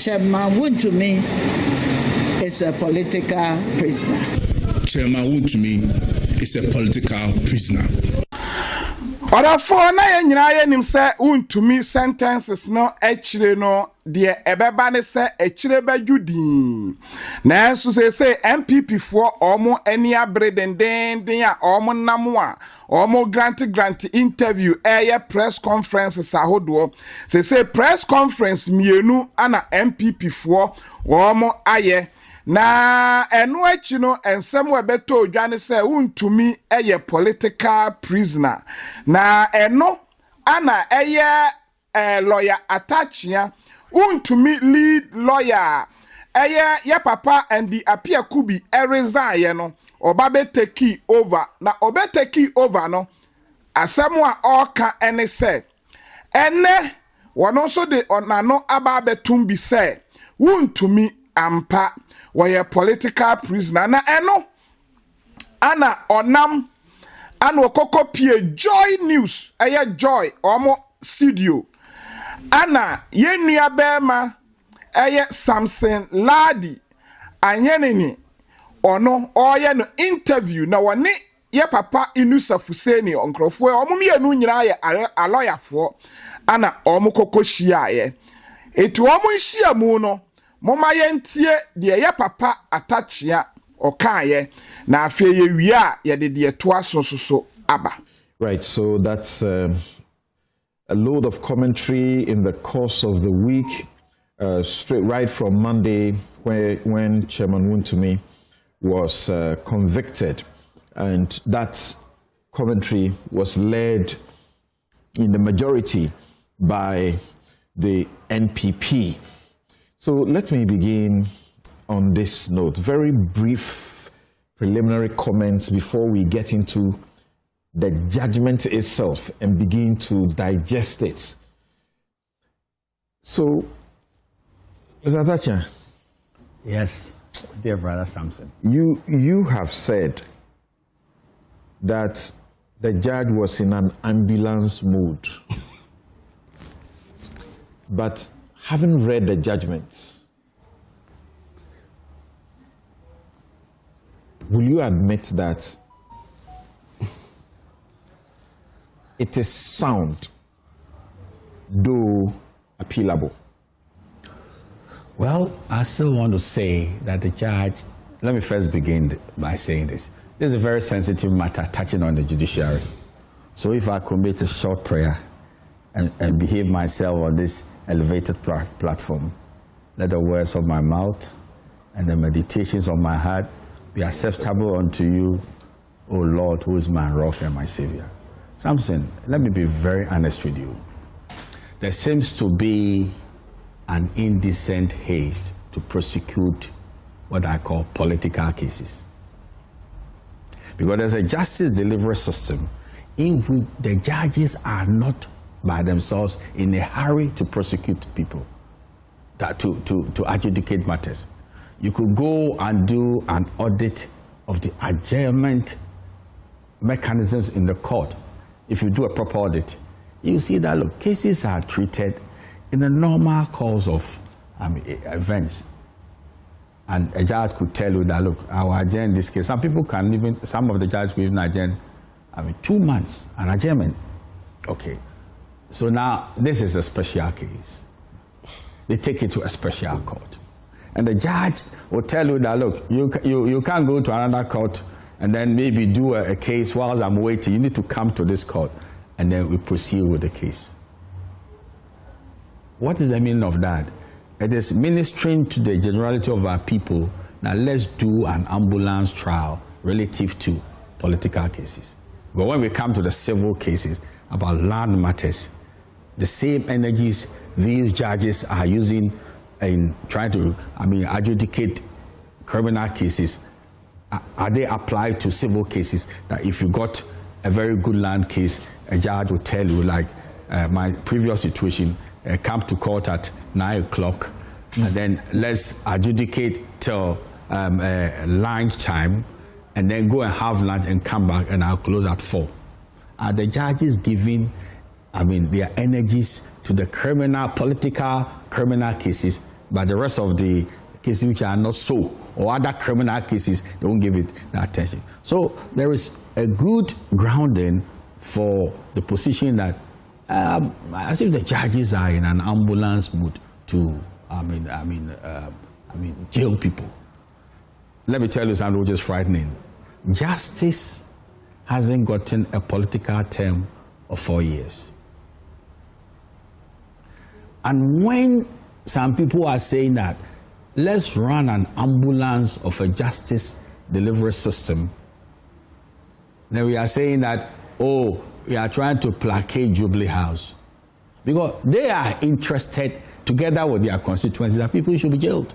Chairman Wontumi is a political prisoner. Chairman Wontumi is a political prisoner. Order for na nyina ye nim se Wontumi sentences no echire no de ebeba ne se echire badwudin na enso se MPP for omo ani abre den a omo namo a omo grant interview press conferences ahodo se press conference mienu ana MPP for omo aye na enu echi no ensem webeto odwane se Wontumi political prisoner na eno ana lawyer attachia Wontumi lead lawyer ye papa and the appear kubi resign no oba take over na oba take over no asemwa oka ene se ene wono so de onano aba betum bi se Wontumi ampa were political prisoner na eno ana onam ana okoko pie Joy News Joy omo studio ana yenua bema Samson Ladi anyeneni ono oye no interview na woni ye papa Inusa Fuseni onkrofo omo mienu nyina ye aloyafo ana omo kokko hia ye etu omo hia mu no moma yentie de ye papa atachia okaye na afi ye wia ye de toa so aba. Right, so that's a load of commentary in the course of the week, straight right from Monday when Chairman Wontumi was convicted, and that commentary was led in the majority by the NPP. So let me begin on this note. Very brief preliminary comments before we get into the judgment itself and begin to digest it. So, Mr. Thatcher. Yes, dear brother Samson. You have said that the judge was in an ambulance mode. But having read the judgment, will you admit that it is sound, though appealable? Well, I still want to say that the judge, let me first begin by saying this. This is a very sensitive matter touching on the judiciary. So if I commit a short prayer and behave myself on this elevated platform, let the words of my mouth and the meditations of my heart be acceptable unto you, O Lord, who is my rock and my savior. Samson, let me be very honest with you. There seems to be an indecent haste to prosecute what I call political cases. Because there's a justice delivery system in which the judges are not by themselves in a hurry to prosecute people, to adjudicate matters. You could go and do an audit of the adjournment mechanisms in the court. If you do a proper audit, you see that, look, cases are treated in the normal course of events. And a judge could tell you that, look, I will adjourn this case. Some people can even, some of the judges will even adjourn, 2 months, an adjournment. Okay. So now, this is a special case. They take it to a special court. And the judge will tell you that, look, you can't go to another court and then maybe do a case whilst I'm waiting. You need to come to this court, and then we proceed with the case. What is the meaning of that? It is ministering to the generality of our people. Now let's do an ambulance trial relative to political cases. But when we come to the civil cases about land matters, the same energies these judges are using in trying to, adjudicate criminal cases, are they applied to civil cases? That if you got a very good land case, a judge will tell you, like my previous situation, come to court at 9 o'clock, and then let's adjudicate till lunch time, and then go and have lunch and come back, and I'll close at 4. Are the judges giving, their energies to the political criminal cases But the rest of the cases which are not so, or other criminal cases, they won't give it the attention. So there is a good grounding for the position that as if the judges are in an ambulance mood to, jail people. Let me tell you something which is frightening. Justice hasn't gotten a political term of 4 years. And when some people are saying that, let's run an ambulance of a justice delivery system, then we are saying that, oh, we are trying to placate Jubilee House. Because they are interested, together with their constituencies, that people should be jailed.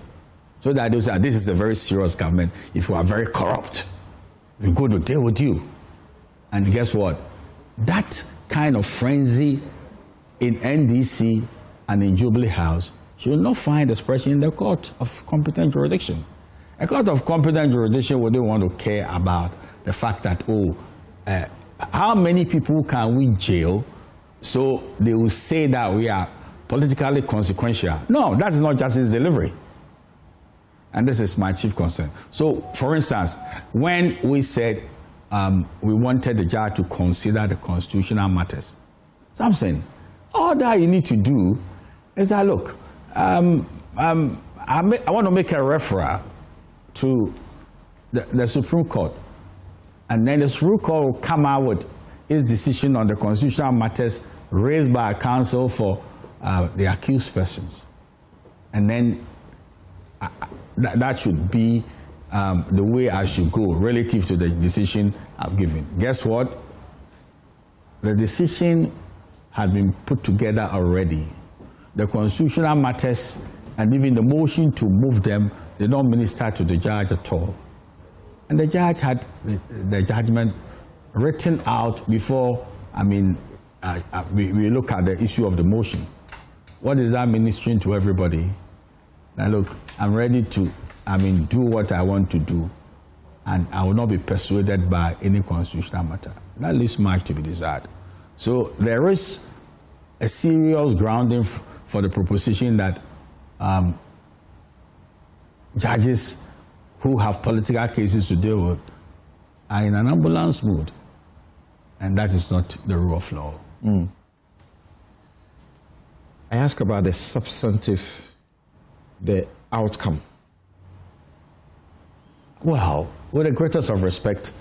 So that they say, this is a very serious government. If you are very corrupt, we're going to deal with you. And guess what? That kind of frenzy in NDC and in Jubilee House should not find expression in the court of competent jurisdiction. A court of competent jurisdiction wouldn't want to care about the fact that, how many people can we jail so they will say that we are politically consequential. No, that is not justice delivery. And this is my chief concern. So, for instance, when we said we wanted the judge to consider the constitutional matters, so I'm saying, all that you need to do is that, look, I want to make a referral to the Supreme Court, and then the Supreme Court will come out with its decision on the constitutional matters raised by counsel for the accused persons. And then that should be the way I should go relative to the decision I've given. Guess what? The decision had been put together already. The constitutional matters and even the motion to move them did not minister to the judge at all. And the judge had the judgment written out before, we look at the issue of the motion. What is that ministering to everybody? Now look, I'm ready to, do what I want to do, and I will not be persuaded by any constitutional matter. That leaves much to be desired. So there is a serious grounding for the proposition that judges who have political cases to deal with are in an ambulance mood, and that is not the rule of law. I ask about the substantive, the outcome. Well, with the greatest of respect,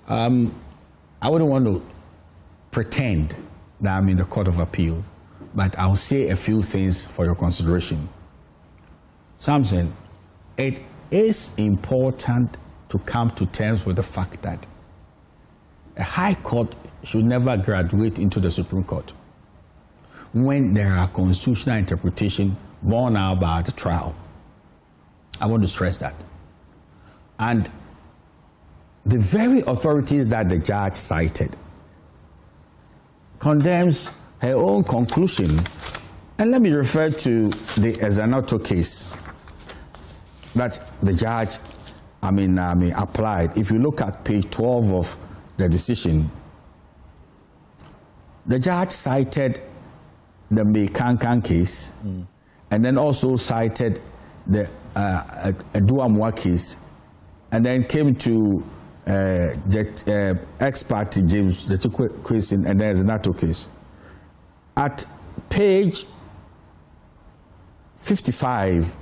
I wouldn't want to pretend that I'm in the Court of Appeal, but I'll say a few things for your consideration. Samson, it is important to come to terms with the fact that a high court should never graduate into the Supreme Court when there are constitutional interpretation borne out by the trial. I want to stress that. And the very authorities that the judge cited condemns her own conclusion. And let me refer to the Ezanoto case that the judge applied. If you look at page 12 of the decision, the judge cited the Mekankan case and then also cited the Aduamwa case, and then came to the ex-party James the case, and then there's another case. At page 55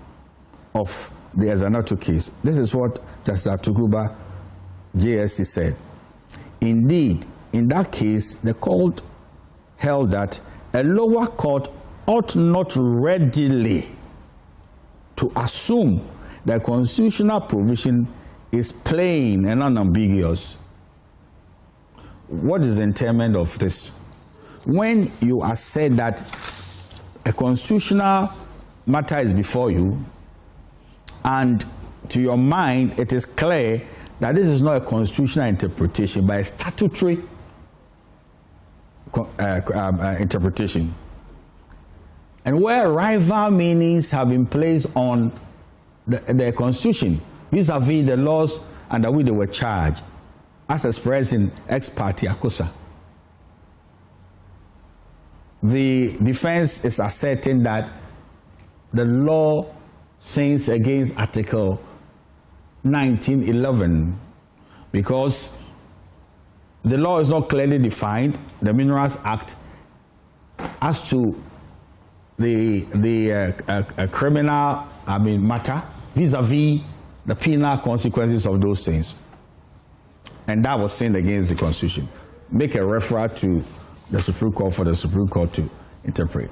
of the Ezanoto case, this is what Justice Atukuba JSC said. Indeed, in that case, the court held that a lower court ought not readily to assume that constitutional provision is plain and unambiguous. What is the entailment of this? When you are said that a constitutional matter is before you, and to your mind it is clear that this is not a constitutional interpretation but a statutory interpretation, and where rival meanings have been placed on the Constitution vis-a-vis the laws under which they were charged, as expressed in ex parte Akosa, the defense is asserting that the law sins against Article 1911 because the law is not clearly defined, the Minerals Act, as to the criminal matter vis-a-vis the penal consequences of those sins. And that was sin against the Constitution. Make a referral to the Supreme Court for the Supreme Court to interpret.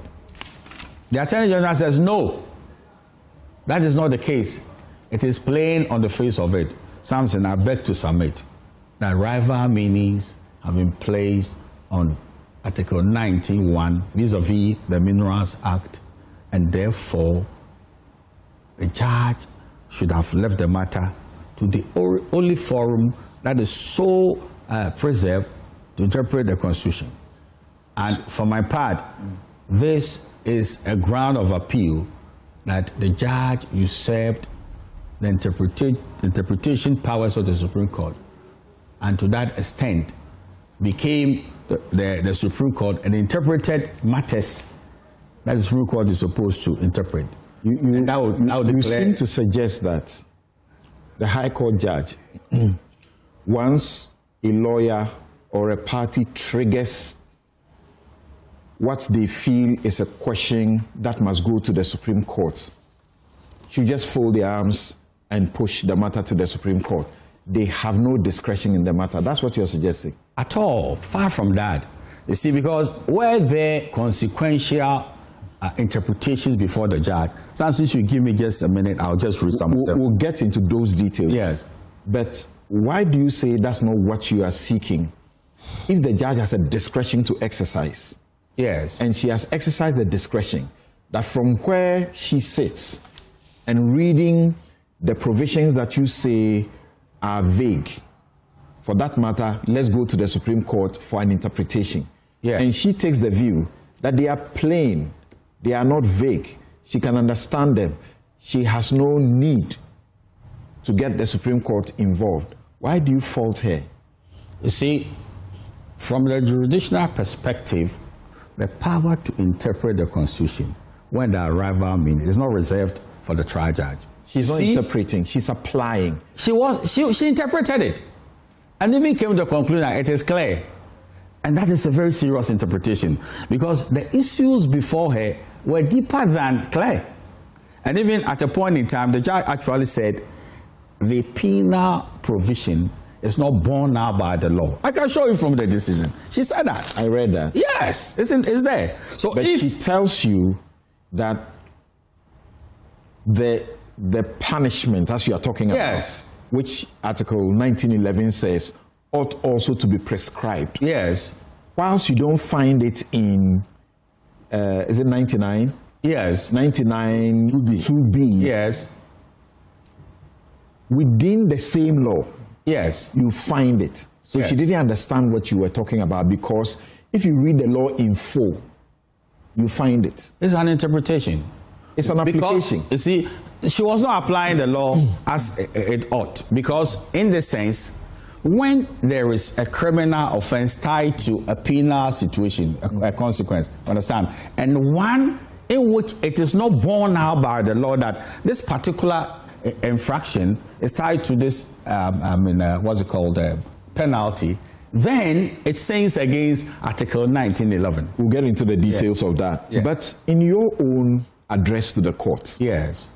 The Attorney General says, no, that is not the case. It is plain on the face of it. Samson, I beg to submit that rival meanings have been placed on Article 19(1) vis-a-vis the Minerals Act, and therefore the judge should have left the matter to the only forum that is so preserved to interpret the Constitution. And for my part, this is a ground of appeal that the judge usurped the interpretation powers of the Supreme Court, and to that extent became the Supreme Court and interpreted matters that the Supreme Court is supposed to interpret. You seem to suggest that the High Court judge, once a lawyer or a party triggers what they feel is a question that must go to the Supreme Court, should just fold their arms and push the matter to the Supreme Court. They have no discretion in the matter. That's what you're suggesting. At all. Far from that. You see, because were there consequential interpretations before the judge, since you give me just a minute, I'll just read some of them. We'll get into those details. Yes. But why do you say that's not what you are seeking? If the judge has a discretion to exercise, yes, and she has exercised the discretion, that from where she sits and reading the provisions that you say are vague, for that matter, let's go to the Supreme Court for an interpretation. Yeah. And she takes the view that they are plain, they are not vague. She can understand them. She has no need to get the Supreme Court involved. Why do you fault her? You see, from the jurisdictional perspective, the power to interpret the Constitution when the arrival means is not reserved for the trial judge. She's not interpreting, she's applying. She interpreted it and even came to the conclusion that it is clear. And that is a very serious interpretation because the issues before her were deeper than clear. And even at a point in time, the judge actually said the penal provision is not borne out by the law. I can show you from the decision. She said that. I read that. Yes, it's there. So but she tells you that the punishment, as you are talking about, yes, which Article 1911 says, ought also to be prescribed. Yes. Whilst you don't find it in, is it 99? Yes. 99 2B. Yes. Within the same law. Yes. You find it. So yes, she didn't understand what you were talking about, because if you read the law in full, you find it. It's an interpretation. It's an application. Because, you see, she was not applying the law as it ought, because in the sense, when there is a criminal offense tied to a penal situation, a consequence, understand, and one in which it is not borne out by the law that this particular infraction is tied to this, what's it called, penalty, then it sins against Article 1911. We'll get into the details of that. Yeah. But in your own address to the court, yes,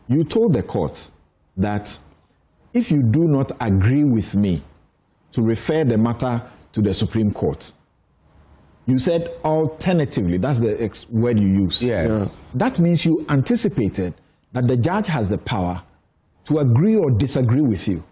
you told the court that if you do not agree with me to refer the matter to the Supreme Court, you said alternatively, that's the word you use. Yeah. That means you anticipated that the judge has the power to agree or disagree with you.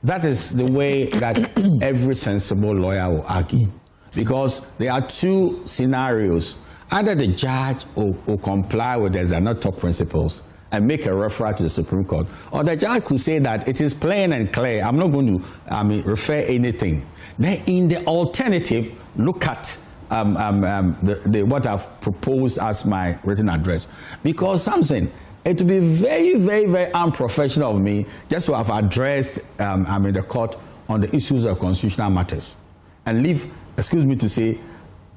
That is the way that every sensible lawyer will argue, because there are two scenarios. Either the judge will comply with the Zanoto principles and make a referral to the Supreme Court, or the judge could say that it is plain and clear, I'm not going to refer anything. Then in the alternative, look at what I've proposed as my written address. Because something, it would be very, very, very unprofessional of me just to have addressed the court on the issues of constitutional matters and leave, excuse me to say,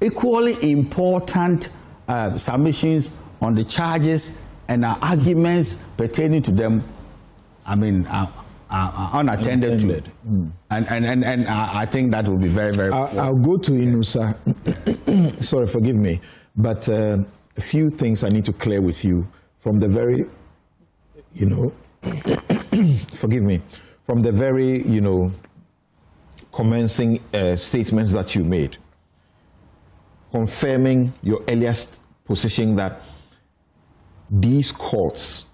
equally important submissions on the charges and our arguments pertaining to them, I mean, are unattended to. And I think that will be very, very I'll go to Inusa. Sorry, forgive me. But a few things I need to clear with you from the very, forgive me, from the very, commencing statements that you made, confirming your earliest position that these courts,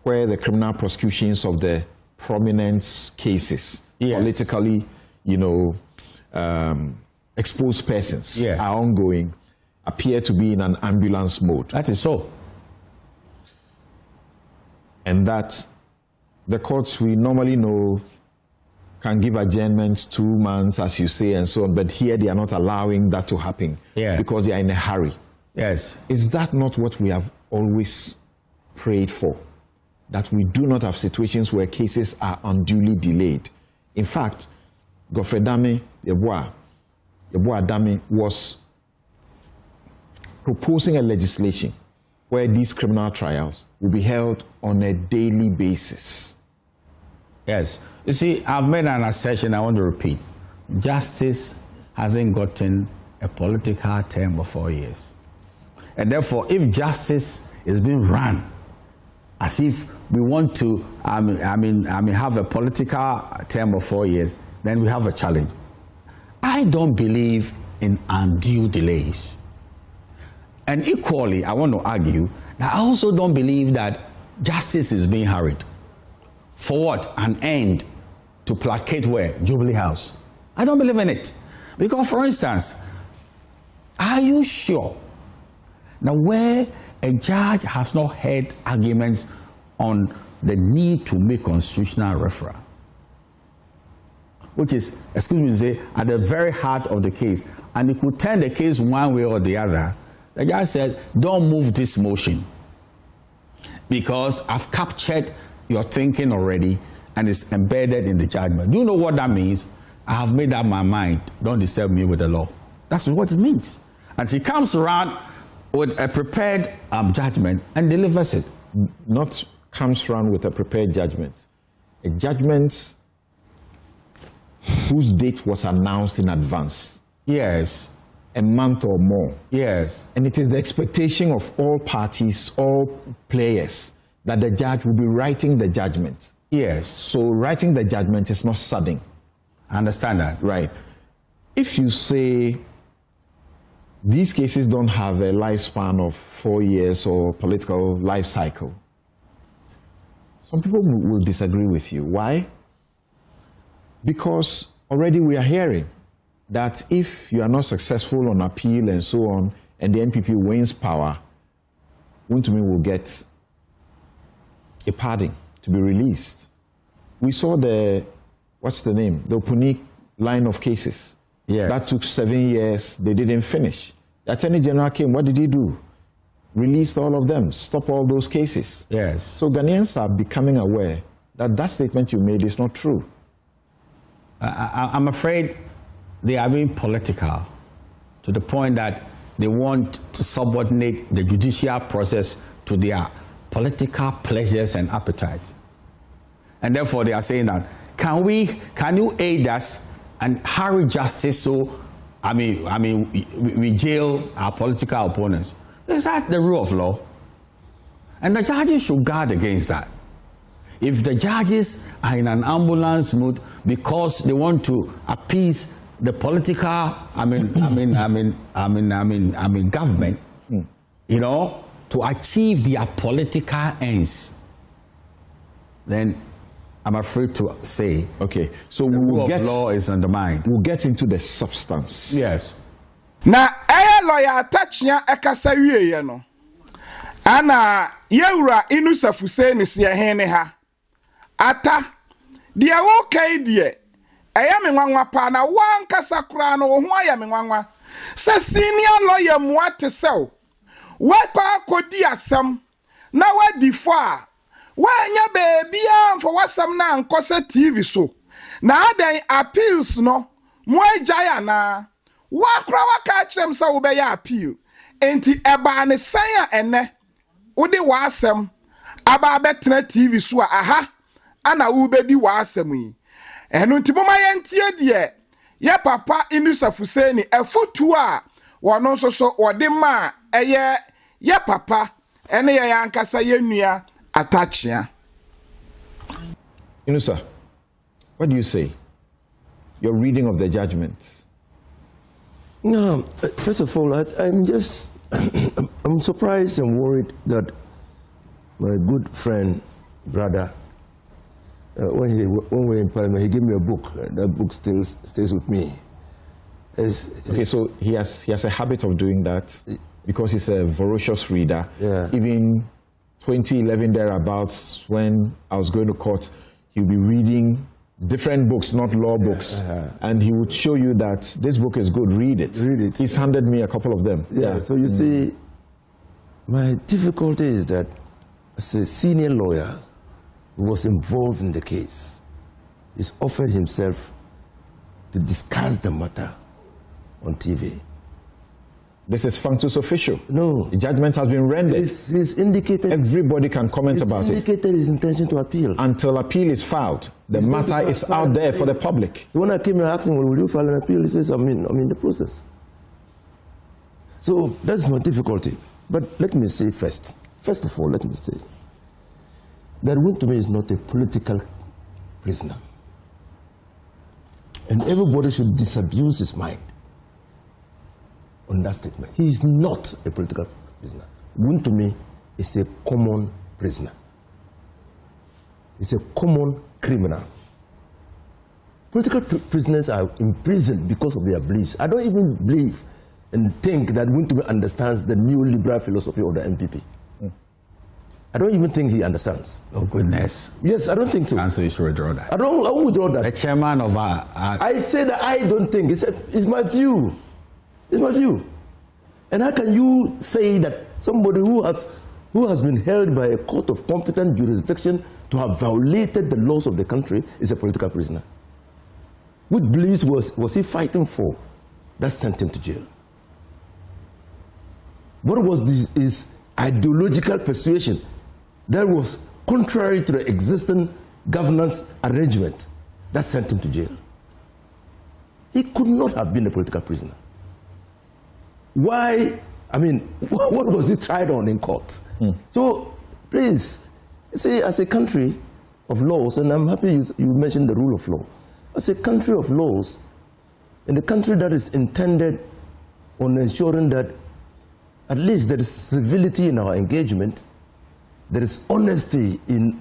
where the criminal prosecutions of the prominent cases, politically, exposed persons are ongoing, appear to be in an ambulance mode. That is so. And that the courts we normally know can give adjournments 2 months, as you say, and so on, but here they are not allowing that to happen because they are in a hurry. Yes. Is that not what we have always prayed for? That we do not have situations where cases are unduly delayed. In fact, Godfrey Dame Yeboah Dame was proposing a legislation where these criminal trials will be held on a daily basis. Yes. You see, I've made an assertion I want to repeat. Justice hasn't gotten a political term of 4 years. And therefore, if justice is being run as if we want to have a political term of 4 years, then we have a challenge. I don't believe in undue delays. And equally, I want to argue that I also don't believe that justice is being hurried. For what? An end to placate where? Jubilee House. I don't believe in it. Because, for instance, are you sure that where a judge has not heard arguments on the need to make constitutional referral, which is, excuse me to say, at the very heart of the case, and it could turn the case one way or the other, the judge said, don't move this motion because I've captured your thinking already and it's embedded in the judgment. Do you know what that means? I have made up my mind. Don't disturb me with the law. That's what it means. And she comes around with a prepared judgment and delivers it. Not comes around with a prepared judgment. A judgment whose date was announced in advance. Yes. A month or more. Yes. And it is the expectation of all parties, all players, that the judge will be writing the judgment. Yes. So writing the judgment is not sudden. I understand that. Right. If you say these cases don't have a lifespan of 4 years or political life cycle, some people will disagree with you. Why? Because already we are hearing that if you are not successful on appeal and so on, and the NPP wins power, Wontumi will get a pardon to be released. We saw the Opuni line of cases. Yeah. That took 7 years. They didn't finish. The Attorney General came. What did he do? Released all of them. Stop all those cases. Yes. So Ghanaians are becoming aware that that statement you made is not true. I'm afraid they are being political to the point that they want to subordinate the judicial process to their political pleasures and appetites. And therefore they are saying that, can you aid us and hurry justice so, we jail our political opponents? Is that the rule of law? And the judges should guard against that. If the judges are in an ambulance mood because they want to appease the political, government, to achieve their political ends, then I'm afraid to say, okay, so the rule of law is undermined. We'll get into the substance. Yes. Na lawyer Tachia ekasa wiye no. Ana yewura Inusafu se ni se hene ha. Ata dia wo kai die eya me nwanwa pa na wan kasa kura no ho aya me nwanwa. Se senior lawyer muate sew. Wa kwa akodi asem na wa difo a wa anya bebia mfo wasam na nkose TV so. Na adan appeals no mo agya na wa kura wa ka kyerem se wo be ya appeal. Enti eba ne san a ene wode w'asɛm aba abɛtena TV so a aha ana wobedi w'asɛm yi ɛno nti moma yɛntie deɛ yɛ papa Inusafuseni afutu a wɔno nso so wɔde ma ɛyɛ yɛ papa ɛne yɛ ankasa yɛ nua Atachia. Inusa, what do you say? Your reading of the judgment. No, first of all, I'm just I'm surprised and worried that my good friend, brother, when we were in Parliament, he gave me a book. That book still stays with me. Okay, so he has a habit of doing that because he's a voracious reader. Yeah. Even 2011 thereabouts, when I was going to court, he'll be reading different books, not law books, and he would show you that this book is good, read it. Read it. He's handed me a couple of them. Yeah, so you see, my difficulty is that as a senior lawyer who was involved in the case, he's offered himself to discuss the matter on TV. This is functus official. No. The judgment has been rendered. He's indicated. Everybody can comment about it. He's indicated his intention to appeal. Until appeal is filed, the matter is out there for the public. So when I came and asked him, well, will you file an appeal? He says, I'm in the process. So that's my difficulty. But let me say first of all, let me say that Wontumi is not a political prisoner. And everybody should disabuse his mind on that statement. He is not a political prisoner. Wontumi is a common prisoner. He's a common criminal. Political prisoners are imprisoned because of their beliefs. I don't even believe and think that Wontumi understands the neoliberal philosophy of the MPP. I don't even think he understands. Oh, goodness. Yes, I don't think so. Answer, you should withdraw that. I won't withdraw that. The chairman of our I say that I don't think. It's my view. It's my view. And how can you say that somebody who has been held by a court of competent jurisdiction to have violated the laws of the country is a political prisoner? What beliefs was he fighting for that sent him to jail? What was his ideological persuasion that was contrary to the existing governance arrangement that sent him to jail? He could not have been a political prisoner. Why? I mean, what was he tried on in court? So, please, see, as a country of laws, and I'm happy you mentioned the rule of law. As a country of laws, in a country that is intended on ensuring that at least there is civility in our engagement, there is honesty in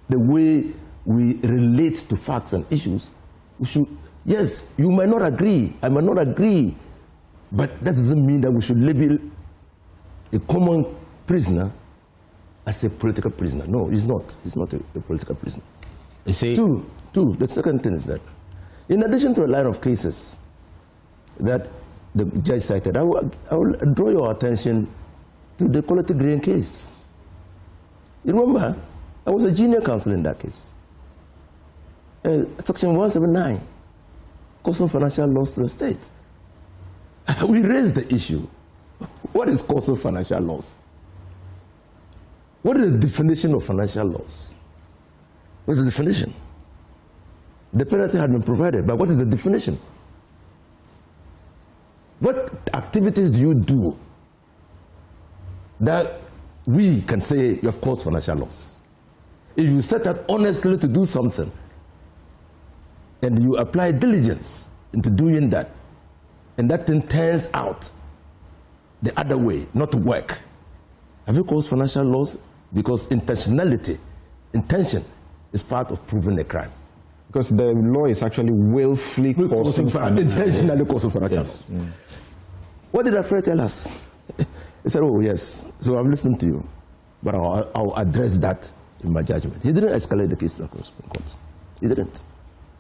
the way we relate to facts and issues, we should, yes, you might not agree, I might not agree, but that doesn't mean that we should label a common prisoner as a political prisoner. No, he's not. He's not a political prisoner. You see, Two, the second thing is that, in addition to a line of cases that the judge cited, I will draw your attention to the Quality Green case. You remember, I was a junior counsel in that case. Section 179, causing financial loss to the state. We raised the issue. What is causing financial loss? What is the definition of financial loss? What's the definition? The penalty had been provided, but what is the definition? What activities do you do that we can say you have caused financial loss? If you set out honestly to do something and you apply diligence into doing that, and that thing turns out the other way, not to work, have you caused financial loss? Because intention is part of proving a crime. Because the law is actually willfully causing intentionally causing financial loss. What did Afraid tell us? He said, oh yes, so I've listened to you, but I'll address that in my judgment. He didn't escalate the case to the Supreme Court. He didn't.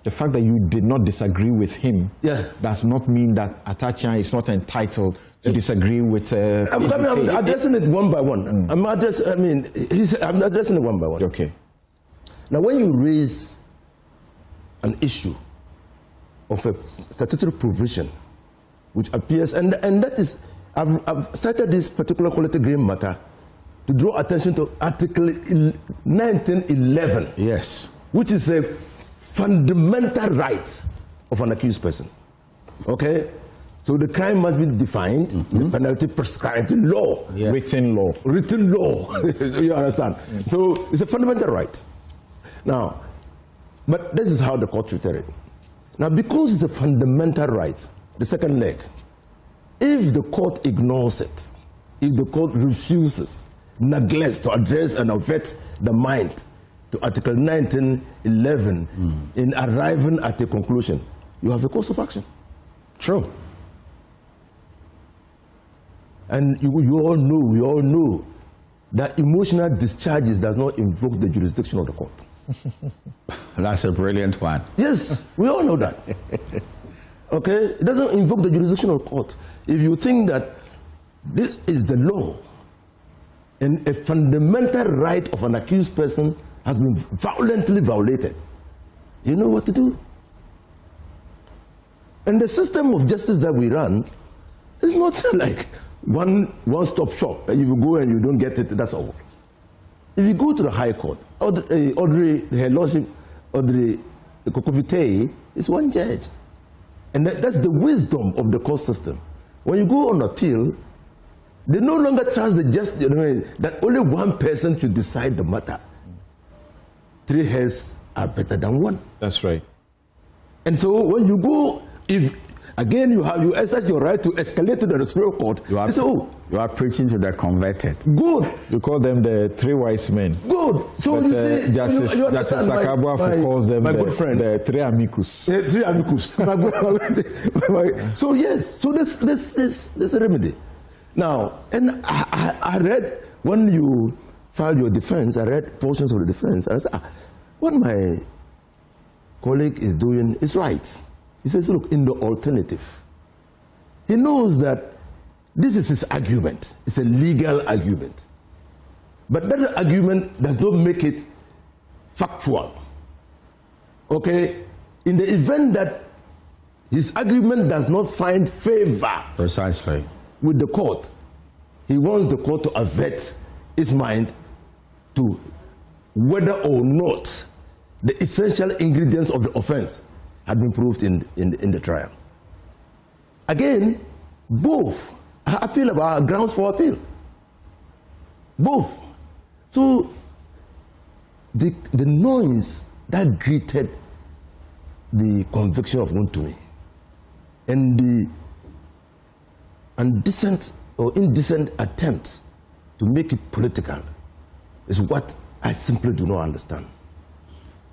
The fact that you did not disagree with him does not mean that Atachia is not entitled to disagree with. I'm addressing it one by one. I'm addressing it one by one. Okay. Now, when you raise an issue of a statutory provision, which appears, and that is, I've cited this particular Quality Green matter to draw attention to Article 1911. Yes. Which is a fundamental right of an accused person. Okay? So the crime must be defined, the penalty prescribed in law. Yeah. Written law. Written law. You understand? So it's a fundamental right. Now, but this is how the court treated it. Now, because it's a fundamental right, the second leg, if the court ignores it, if the court refuses, neglects to address and affect the mind to Article 1911 in arriving at a conclusion, you have a course of action. True. And we all know that emotional discharges does not invoke the jurisdiction of the court. That's a brilliant one. Yes, we all know that. Okay? It doesn't invoke the jurisdiction of the court. If you think that this is the law and a fundamental right of an accused person has been violently violated, you know what to do. And the system of justice that we run is not like one-stop shop. You go and you don't get it, that's all. If you go to the High Court, Audrey, her lordship, Audrey Kokofite is one judge. And that's the wisdom of the court system. When you go on appeal, they no longer trust the justice, that only one person should decide the matter. 3 heads are better than one. That's right. And so when you go, if again you exercise your right to escalate to the Supreme Court, You are preaching to the converted. good, You call them the 3 wise men. good. So But you see, Justice you understand Sakabuafu calls them my good friend. the 3 amicus. 3 amicus. So yes, so there's a remedy. Now, and I read, when you filed your defense, I read portions of the defense, and I said, what my colleague is doing is right. He says, look, in the alternative, he knows that this is his argument. It's a legal argument. But that argument does not make it factual. Okay? In the event that his argument does not find favor Precisely. with the court, he wants the court to avert his mind to whether or not the essential ingredients of the offense had been proved in the trial. Again, both are appealable, are grounds for appeal. Both. So the noise that greeted the conviction of Wontumi and the indecent attempt to make it political is what I simply do not understand.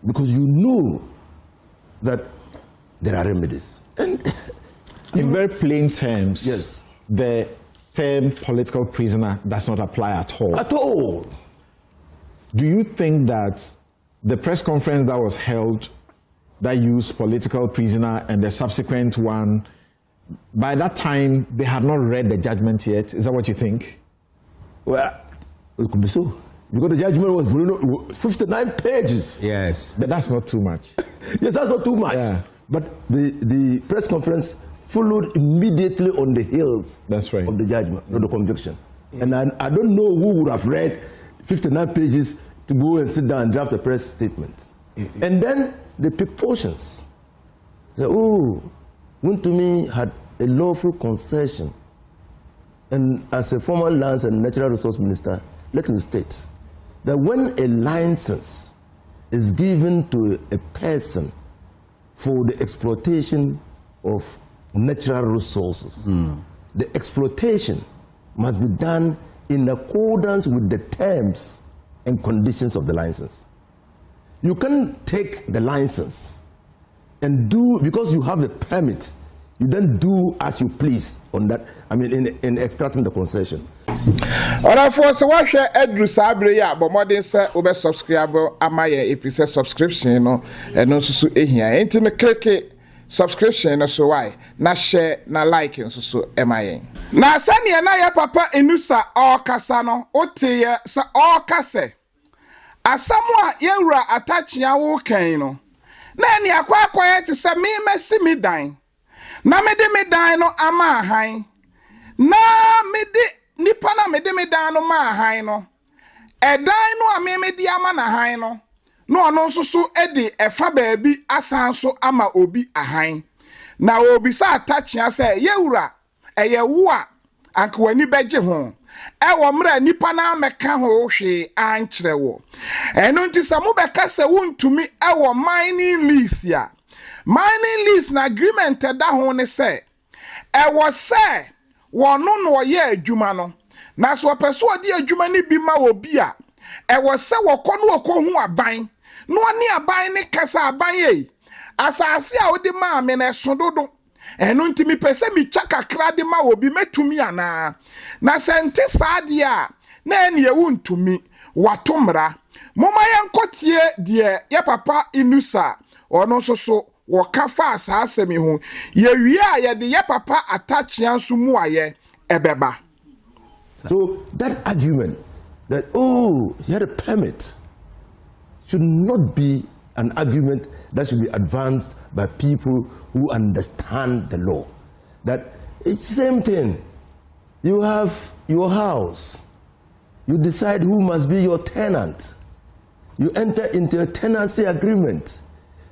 Because you know that there are remedies. And In very plain terms, yes, the term political prisoner does not apply at all. at all. Do you think that the press conference that was held that used political prisoner and the subsequent one, by that time they had not read the judgment yet? Is that what you think? Well, it could be so. Because the judgment was 59 pages. Yes. But that's not too much. Yes, that's not too much. Yeah. But the press conference followed immediately on the heels That's right. of the judgment, of the conviction. And I don't know who would have read 59 pages to go and sit down and draft a press statement. And then they pick portions. Say, oh, Wontumi had a lawful concession. And as a former lands and natural resource minister, let me state that when a license is given to a person for the exploitation of natural resources, the exploitation must be done in accordance with the terms and conditions of the license. You can't take the license and do, because you have the permit, you then do as you please on that, in extracting the concession. Ora for so wa hwe adru sabre ya bo modern say obe subscribe amaye if you say subscription no eno susu ehia enti me click subscription no so why na share na like nso so emaye na sane na ya papa enusa okasa no oteye sa okase asamu a yewura atachia wo kan no na eni akwa te se me mesi me dan na me de me dan no ama han na me de nipa na me de me dan no ma han no dan no a memedi ama na han no no ono nso so de efa baabi asan so ama obi ahan na obi sa atachia say yewura eye wo a anka wani beje ho ewo mra nipa na meka ho hwe ankyere wo eno nti sa mo beka se wontumi ewo mining lease ya mining lease na agreement da ho ne se ewo se wono no ye adwuma no na so peso odi adwuma ni bi ma obi a ewo se wokono okohu aban no ani aban ne kasa aban ye asase a odi ma me na sododo eno ntimi pese mi chaka kra de ma obi metumi ana na sente saade a na ene ye wontumi watomra moma yenkotie de ye papa inusa ono so wo kafa asase mi ho ye wie a ye de ye papa atachia nso mu aye ebeba. So that argument that he had a permit should not be an argument that should be advanced by people who understand the law. That it's the same thing. You have your house. You decide who must be your tenant. You enter into a tenancy agreement.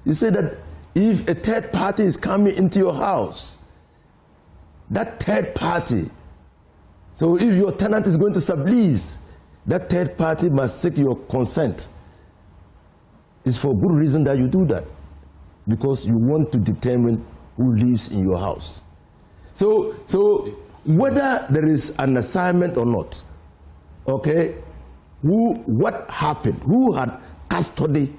You say that if a third party is coming into your house, that third party, so if your tenant is going to sublease, that third party must seek your consent. It's for good reason that you do that, because you want to determine who lives in your house. So whether there is an assignment or not, okay, what happened? Who had custody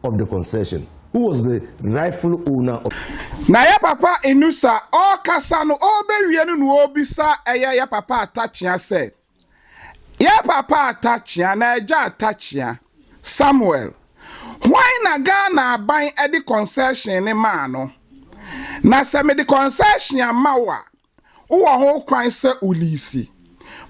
of the concession? Who was the rightful owner of? Na ya papa Inusa o kasa no o be wie no obisa ya papa atachia say. Ya papa atachia na eja atachia Samuel. Why na Ghana ban e di concession ne ma no? Na se me di concession amawa. Wo ho kwan se ulisi.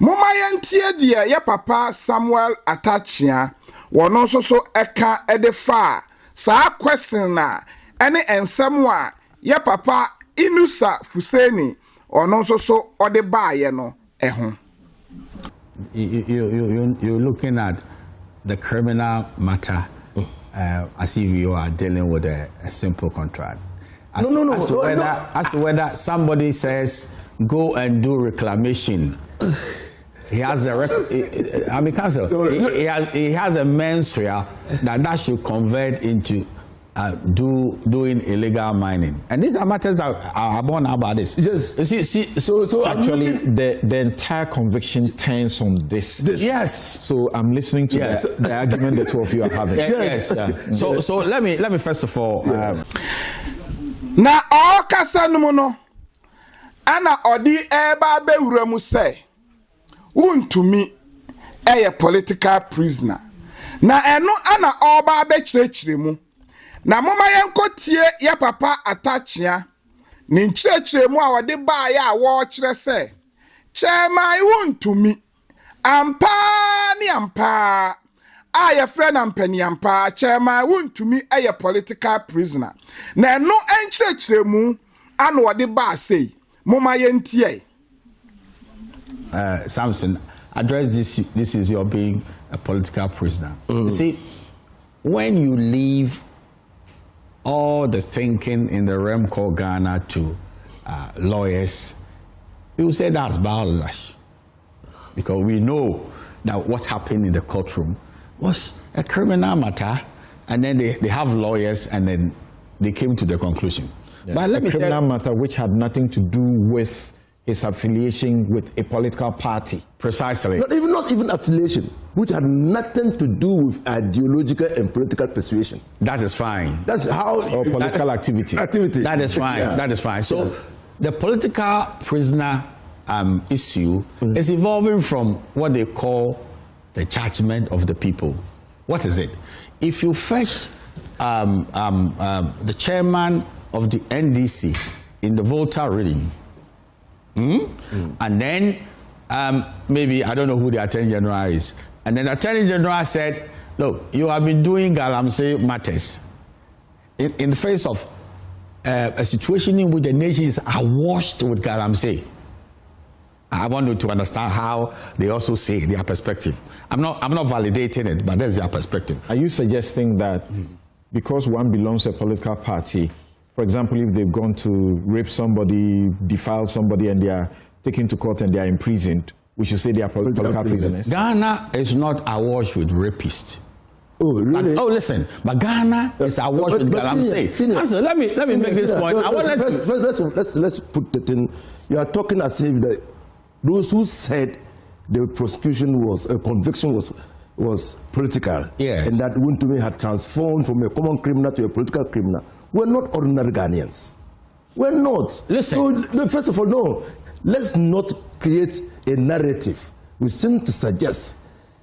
Moma yentie de ya papa Samuel atachia wono so eka e de fa sa question na ene ensem a ye papa Inusa Fuseni ono so ode baaye no eho. You're looking at the criminal matter as if you are dealing with a simple contract. As to whether somebody says go and do reclamation, he has he has a menswear that should convert into doing illegal mining, and these are matters that are born about this. Yes. So actually, the entire conviction turns on this. Yes. So I'm listening to the argument the two of you are having. Yes. Yeah. So let me first of all. Na all kasa no ana odi eba bewura mu say Wontumi a political prisoner. Na eno ana oba be chirechire mu. Na moma yenkotie ya papa atachia. Ni chirechire mu a wode ba ya a wo chire se. Chairman Wontumi. Ampa ni ampa. A ya friend ampani ampa. Chairman Wontumi a political prisoner. Na eno enchirechire mu ana wode ba say. Moma yentie. Samson, address this is your being a political prisoner. You see, when you leave all the thinking in the realm called Ghana to lawyers, you say that's backlash. Because we know that what happened in the courtroom was a criminal matter, and then they have lawyers, and then they came to the conclusion. Yeah. But let me criminal matter which had nothing to do with his affiliation with a political party. Precisely. Not even affiliation, which had nothing to do with ideological and political persuasion. That is fine. That's how... Or political activity. That is fine. Yeah. That is fine. So the political prisoner issue is evolving from what they call the judgment of the people. What is it? If you fetch the chairman of the NDC in the Volta reading, and then maybe, I don't know who the Attorney General is, and then the Attorney General said, look, you have been doing Galamsey matters in the face of a situation in which the nation is awash with Galamsey. I want you to understand how they also see their perspective. I'm not validating it, but that's their perspective. Are you suggesting that because one belongs to a political party, for example, if they've gone to rape somebody, defile somebody, and they are taken to court and they are imprisoned, we should say they are political prisoners? Ghana is not awash with rapists. Oh, really? But, listen, but Ghana is awash with galamsey. Let me make this point. Let's put the thing. You are talking as if those who said the prosecution was a conviction was political, yes, and that Wontumi had transformed from a common criminal to a political criminal, we're not ordinary Ghanaians. We're not. Listen. So, first of all, no. Let's not create a narrative. We seem to suggest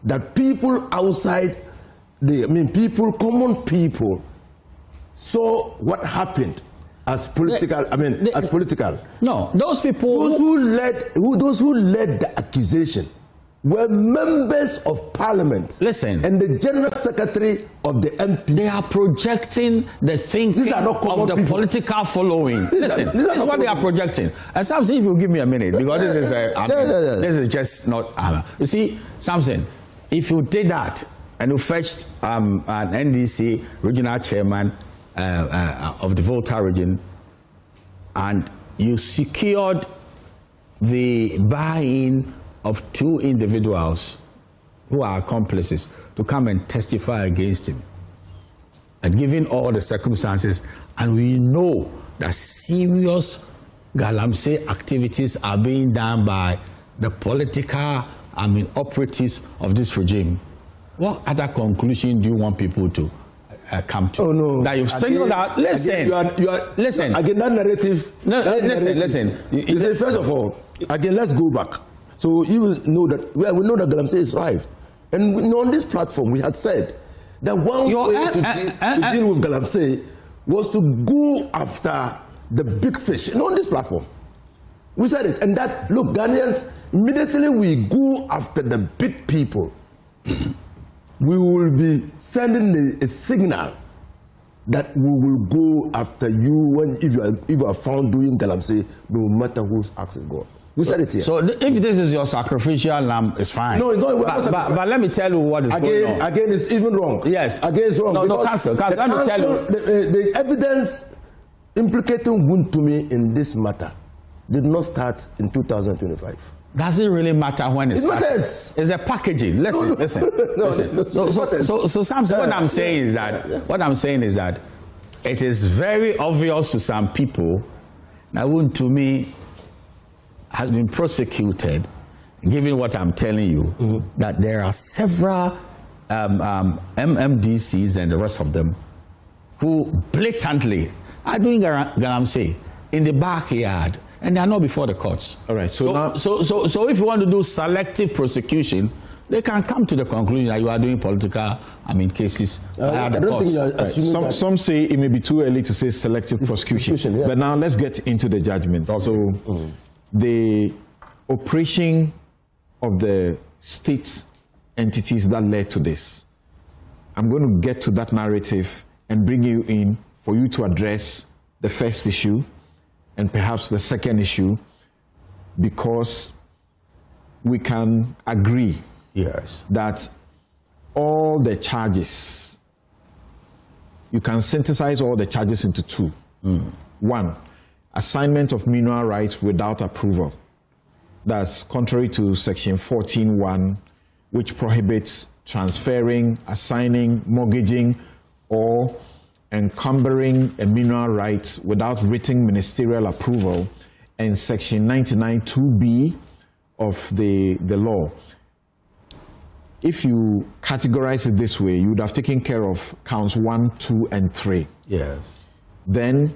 that people outside common people saw what happened as political. As political. No, those people. Those who led the accusation were members of parliament. Listen. And the general secretary of the MP. They are projecting the thinking of the political following. Listen, this is what they are projecting. And Samson, if you give me a minute, because this is this is just not. You see, Samson, if you did that and you fetched an NDC regional chairman of the Volta region, and you secured the buy-in of 2 individuals who are accomplices to come and testify against him, and given all the circumstances, and we know that serious galamsey activities are being done by the political operatives of this regime, what other conclusion do you want people to come to? Oh no! That you've signaled out. Listen, you are listen. Again, that narrative. No, listen. You say, first of all, again, let's go back. So you will know that we know that galamsey is right, and on this platform we had said that one way to deal with galamsey was to go after the big fish. On this platform, we said it, and that look, Ghanaians, immediately we go after the big people. We will be sending a signal that we will go after you if you are found doing galamsey, no matter whose axe is God. We said it here. So if this is your sacrificial lamb, it's fine. No, but let me tell you what is going on. Again, it's even wrong. Yes. Again, it's wrong. No, cancel. Let me tell you. The evidence implicating Wontumi in this matter did not start in 2025. Does it really matter when it starts? Matters. It's a packaging. Listen. So Samson, what I'm saying is that it is very obvious to some people that Wontumi has been prosecuted, given what I'm telling you, that there are several MMDCs and the rest of them who blatantly are doing galamsey in the backyard, and they are not before the courts. All right. So if you want to do selective prosecution, they can come to the conclusion that you are doing political, cases via the courts. Some say it may be too early to say selective prosecution. Yeah. But now let's get into the judgment. Okay. So the operation of the state entities that led to this, I'm going to get to that narrative and bring you in for you to address the first issue and perhaps the second issue, because we can agree that all the charges, you can synthesize all the charges into 2. 1, assignment of mineral rights without approval. That's contrary to section 14(1), which prohibits transferring, assigning, mortgaging, or encumbering a mineral right without written ministerial approval, and section 99(2)(b) of the law. If you categorize it this way, you would have taken care of counts 1, 2, and 3. Yes. Then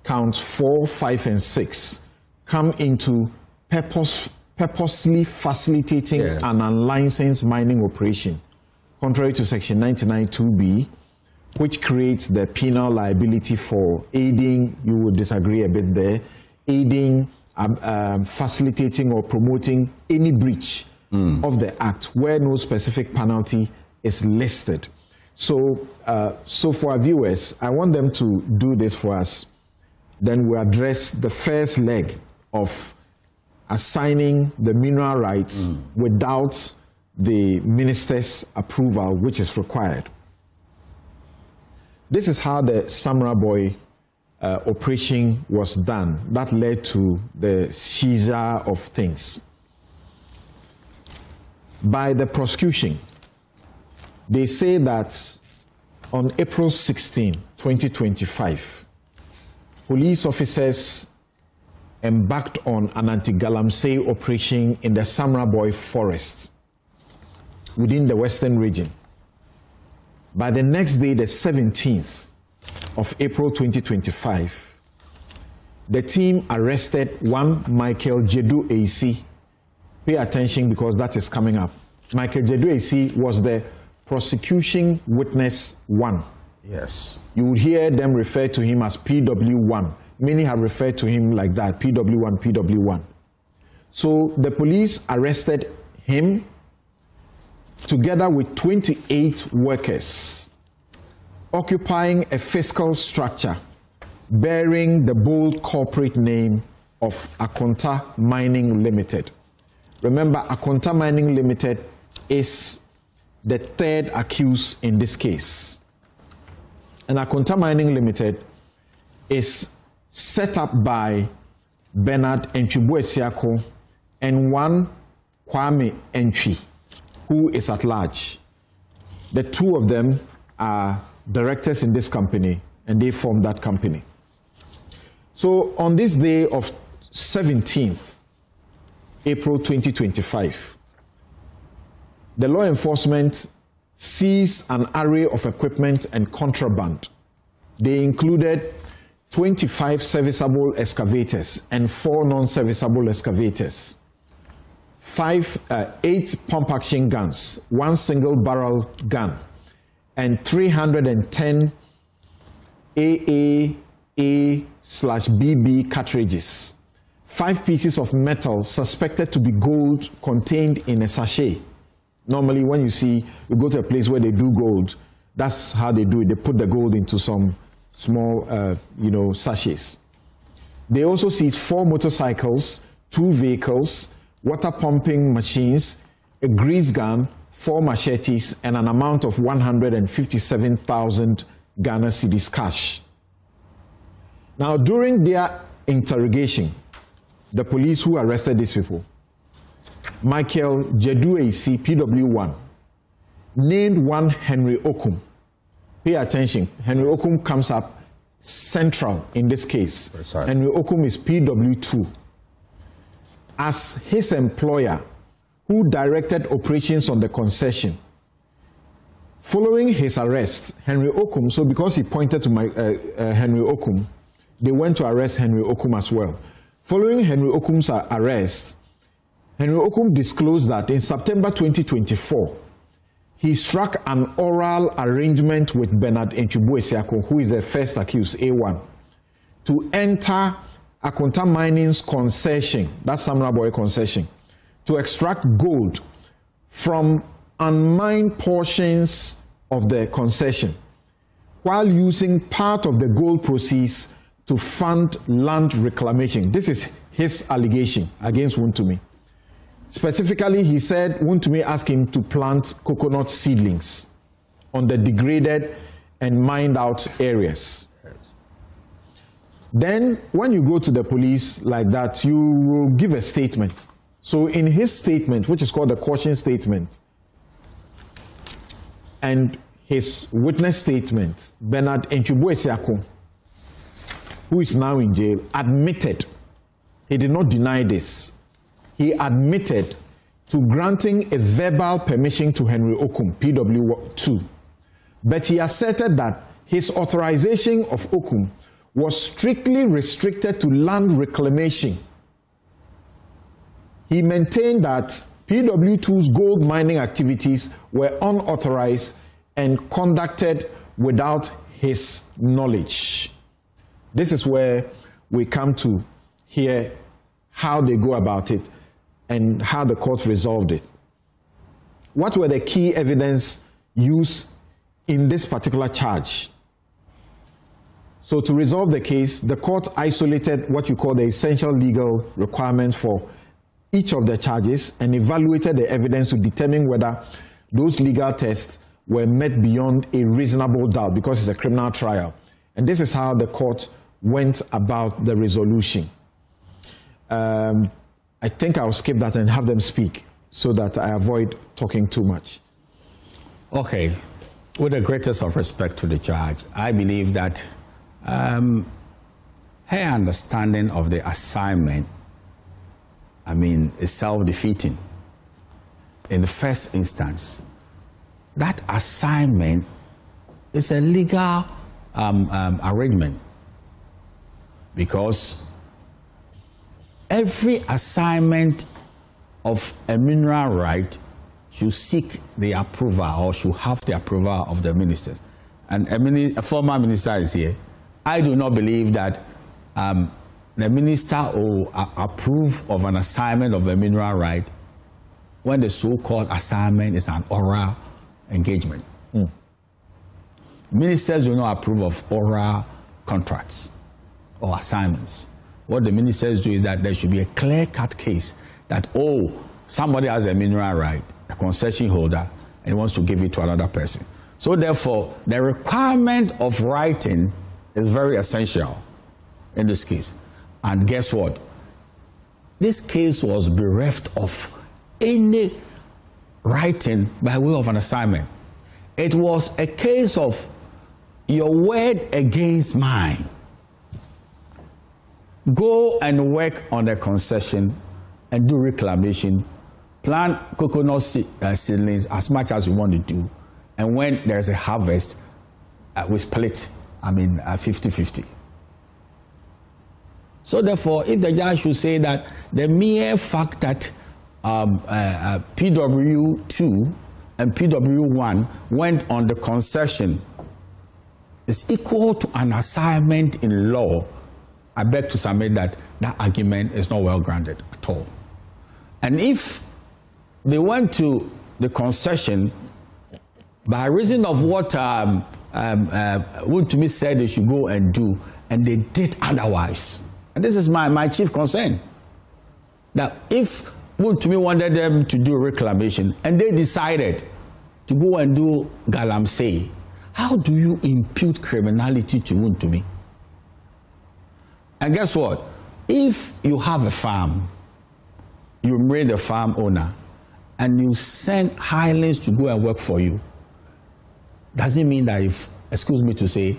counts 4, 5, and 6 come into purposely facilitating an unlicensed mining operation, contrary to section 99(2)(b), which creates the penal liability for aiding, you would disagree a bit there, aiding, facilitating or promoting any breach of the act where no specific penalty is listed. So for our viewers, I want them to do this for us. Then we address the first leg of assigning the mineral rights without the minister's approval, which is required. This is how the Samurai Boy operation was done. That led to the seizure of things. By the prosecution, they say that on April 16, 2025, police officers embarked on an anti-galamsey operation in the Samurai Boy forest within the western region. By the next day, the 17th of April 2025, the team arrested one Michael Jedu AC. Pay attention because that is coming up. Michael Jedu AC was the prosecution witness 1. Yes. You will hear them refer to him as PW1. Many have referred to him like that, PW1, PW1. So the police arrested him together with 28 workers occupying a fiscal structure bearing the bold corporate name of Akonta Mining Limited. Remember, Akonta Mining Limited is the third accused in this case. And Akonta Mining Limited is set up by Bernard Entwibu-Esiako and one Kwame Entwi, who is at large. The two of them are directors in this company, and they form that company. So on this day of 17th April 2025, the law enforcement seized an array of equipment and contraband. They included 25 serviceable excavators and 4 non-serviceable excavators, 8 pump-action guns, 1 single-barrel gun, and 310 AAA/BB cartridges, 5 pieces of metal suspected to be gold contained in a sachet. Normally, when you go to a place where they do gold, that's how they do it. They put the gold into some small, sachets. They also seized 4 motorcycles, 2 vehicles, water pumping machines, a grease gun, 4 machetes, and an amount of 157,000 Ghana cedis cash. Now, during their interrogation, the police who arrested these people, Michael Jedu AC, PW1, named one Henry Okum. Pay attention, Henry Okum comes up central in this case. Henry Okum is PW2. As his employer, who directed operations on the concession. Following his arrest, Henry Okum, so because he pointed to Henry Okum, they went to arrest Henry Okum as well. Following Henry Okum's arrest, Henry Okum disclosed that in September 2024, he struck an oral arrangement with Bernard Entwibu-Esiako, who is the first accused, A1, to enter Akonta Mining's concession, that's Samurai Boy concession, to extract gold from unmined portions of the concession, while using part of the gold proceeds to fund land reclamation. This is his allegation against Wontumi. Specifically, he said Wontumi asked him to plant coconut seedlings on the degraded and mined out areas. Then, when you go to the police like that, you will give a statement. So in his statement, which is called the caution statement, and his witness statement, Bernard Entwibu-Esiako, who is now in jail, admitted, he did not deny this, he admitted to granting a verbal permission to Henry Okum, PW2, but he asserted that his authorization of Okum was strictly restricted to land reclamation. He maintained that PW2's gold mining activities were unauthorized and conducted without his knowledge. This is where we come to hear how they go about it and how the court resolved it. What were the key evidence used in this particular charge? So to resolve the case, the court isolated what you call the essential legal requirement for each of the charges and evaluated the evidence to determine whether those legal tests were met beyond a reasonable doubt, because it's a criminal trial. And this is how the court went about the resolution. I think I'll skip that and have them speak so that I avoid talking too much. Okay. With the greatest of respect to the judge, I believe that her understanding of the assignment, is self-defeating. In the first instance, that assignment is a legal arrangement, because every assignment of a mineral right should seek the approval, or should have the approval of the ministers. And a former minister is here. I do not believe that the minister will approve of an assignment of a mineral right when the so-called assignment is an oral engagement. Ministers do not approve of oral contracts or assignments. What the ministers do is that there should be a clear-cut case that, somebody has a mineral right, a concession holder, and wants to give it to another person. So therefore, the requirement of writing is very essential in this case. And guess what? This case was bereft of any writing by way of an assignment. It was a case of your word against mine. Go and work on the concession and do reclamation. Plant coconut seedlings as much as you want to do. And when there's a harvest, we split, 50-50. So therefore, if the judge should say that the mere fact that PW2 and PW1 went on the concession is equal to an assignment in law, I beg to submit that that argument is not well grounded at all. And if they went to the concession by reason of what Wontumi said they should go and do, and they did otherwise, and this is my chief concern, that if Wontumi wanted them to do reclamation and they decided to go and do galamsey, how do you impute criminality to Wontumi? And guess what? If you have a farm, you made the farm owner, and you send hirelings to go and work for you, doesn't mean that if, excuse me to say,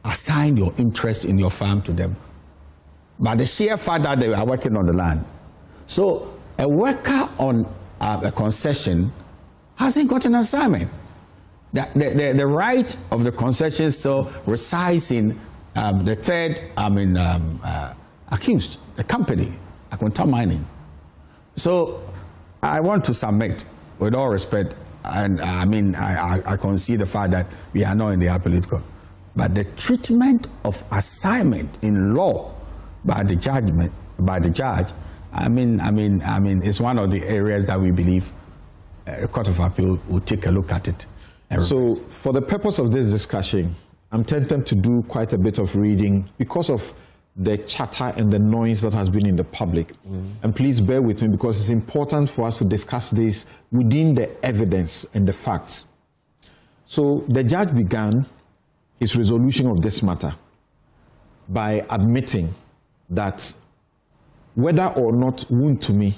assign your interest in your farm to them. But the sheer fact that they are working on the land. So a worker on a concession hasn't got an assignment. The right of the concession still resides in the third, accused, the company, Akunta Mining. So I want to submit, with all respect, and I concede the fact that we are not in the appellate court, but the treatment of assignment in law by the judge, it's one of the areas that we believe a court of appeal will take a look at it. So for the purpose of this discussion, I'm tempted to do quite a bit of reading because of the chatter and the noise that has been in the public. And please bear with me, because it's important for us to discuss this within the evidence and the facts. So the judge began his resolution of this matter by admitting that whether or not Wontumi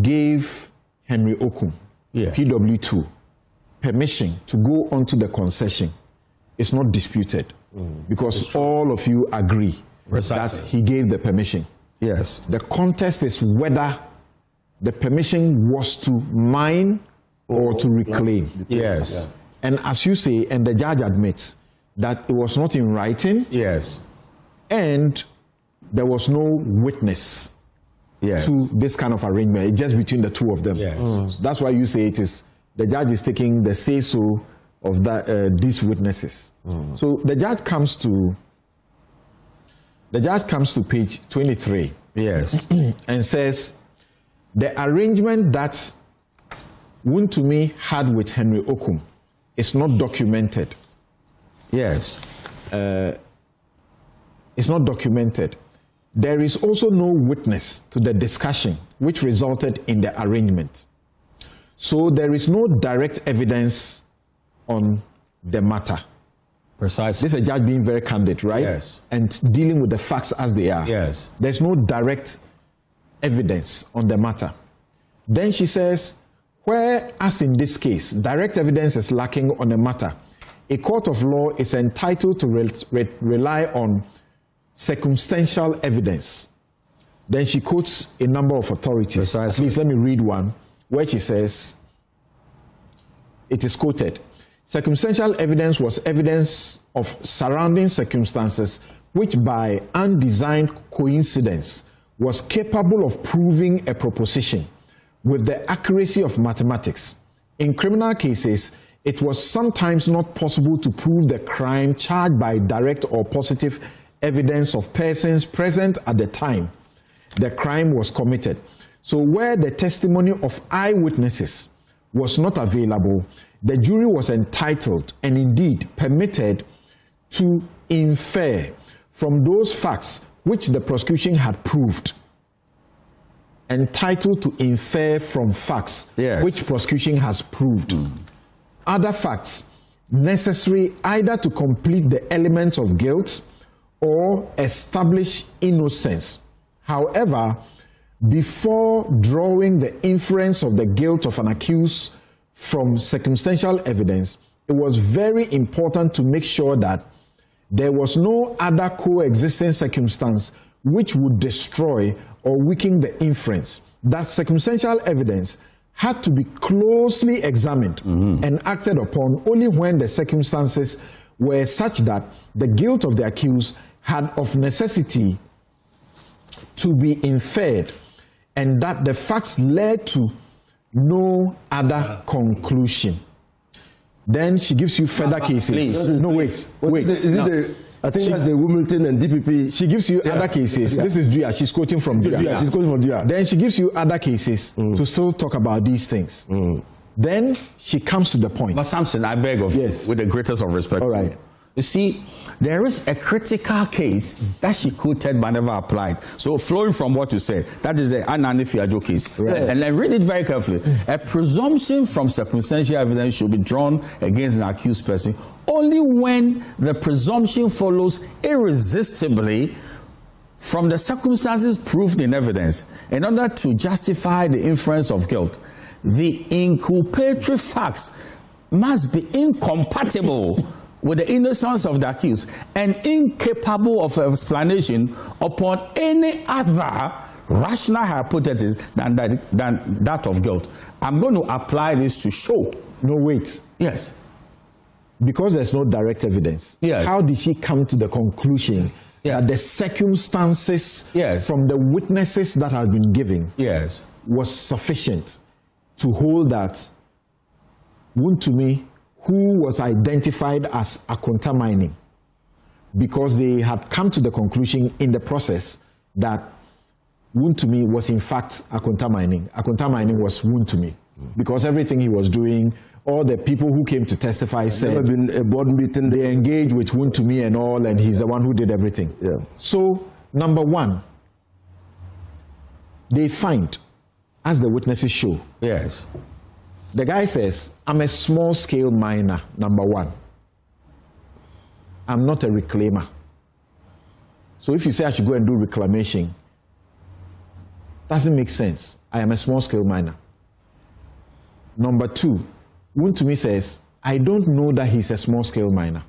gave Henry Okum, PW2, permission to go onto the concession is not disputed, because all of you agree that he gave the permission. Yes. The contest is whether the permission was to mine or to reclaim. Yes. And as you say, and the judge admits that it was not in writing. Yes. And there was no witness to this kind of arrangement. It's just between the two of them. Yes. So that's why you say it is, the judge is taking the say-so of that, these witnesses. So the judge comes to page 23. Yes. And says, the arrangement that Wontumi had with Henry Okum is not documented. Yes. It's not documented. There is also no witness to the discussion which resulted in the arrangement. So there is no direct evidence on the matter. Precisely. This is a judge being very candid, right? Yes. And dealing with the facts as they are. Yes. There's no direct evidence on the matter. Then she says, whereas in this case, direct evidence is lacking on the matter, a court of law is entitled to rely on circumstantial evidence. Then she quotes a number of authorities. Precisely. At least let me read one where she says, it is quoted, circumstantial evidence was evidence of surrounding circumstances which by undesigned coincidence was capable of proving a proposition with the accuracy of mathematics. In criminal cases, it was sometimes not possible to prove the crime charged by direct or positive evidence of persons present at the time the crime was committed. So where the testimony of eyewitnesses was not available, the jury was entitled and indeed permitted to infer from those facts which the prosecution had proved. Entitled to infer from facts which prosecution has proved. Other facts necessary either to complete the elements of guilt or establish innocence. However, before drawing the inference of the guilt of an accused from circumstantial evidence, it was very important to make sure that there was no other coexisting circumstance which would destroy or weaken the inference. That circumstantial evidence had to be closely examined and acted upon only when the circumstances were such that the guilt of the accused had of necessity to be inferred, and that the facts led to no other conclusion. Then she gives you further cases. No, wait. I think that's the Wilmington and DPP. She gives you other cases. This is Dria. She's quoting from Dria. She's quoting from Dria. Then she gives you other cases to still talk about these things. Then she comes to the point. But Samson, I beg of you, with the greatest of respect. All right. You see, there is a critical case that she quoted but never applied. So flowing from what you said, that is the Anani Fiajo case. Right. And then read it very carefully. A presumption from circumstantial evidence should be drawn against an accused person only when the presumption follows irresistibly from the circumstances proved in evidence in order to justify the inference of guilt. The inculpatory facts must be incompatible with the innocence of the accused and incapable of explanation upon any other rational hypothesis than that of guilt. I'm going to apply this to show. No, wait. Yes. Because there's no direct evidence. Yes. How did she come to the conclusion that the circumstances from the witnesses that had been given was sufficient to hold that Wontumi, who was identified as Akonta Mining, because they had come to the conclusion in the process that Wontumi was in fact Akonta Mining. Akonta Mining was Wontumi, because everything he was doing, all the people who came to testify said never been a board meeting. They engaged with Wontumi and all, and he's the one who did everything. Yeah. So, number one, they find, as the witnesses show, the guy says, I'm a small-scale miner, number one. I'm not a reclaimer. So if you say I should go and do reclamation, doesn't make sense. I am a small-scale miner. Number two, Wontumi says, I don't know that he's a small-scale miner.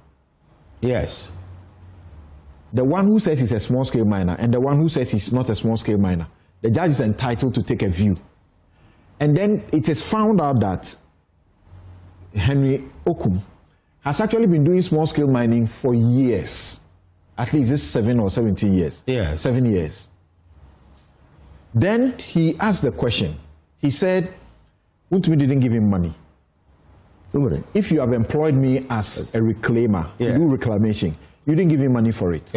Yes. The one who says he's a small-scale miner and the one who says he's not a small-scale miner, the judge is entitled to take a view. And then it is found out that Henry Okum has actually been doing small-scale mining for years. At least it's 7 or 17 years. 7 years. Then he asked the question. He said, Wontumi didn't give him money. If you have employed me as a reclaimer to do reclamation, you didn't give me money for it.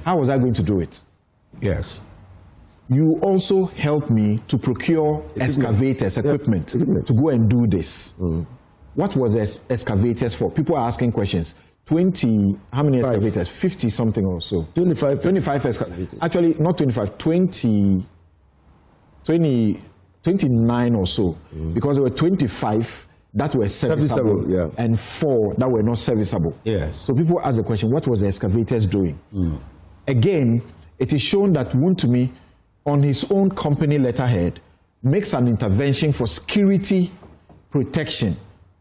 How was I going to do it? You also helped me to procure excavators, equipment, to go and do this. What was excavators for? People are asking questions. 20, how many excavators? 50 something or so. 25 excavators. Actually, not 25, 20 29 or so, because there were 25 that were serviceable, and 4 that were not serviceable. Yes. So people ask the question, what was the excavators doing? Again, it is shown that Wontumi, on his own company letterhead, makes an intervention for security protection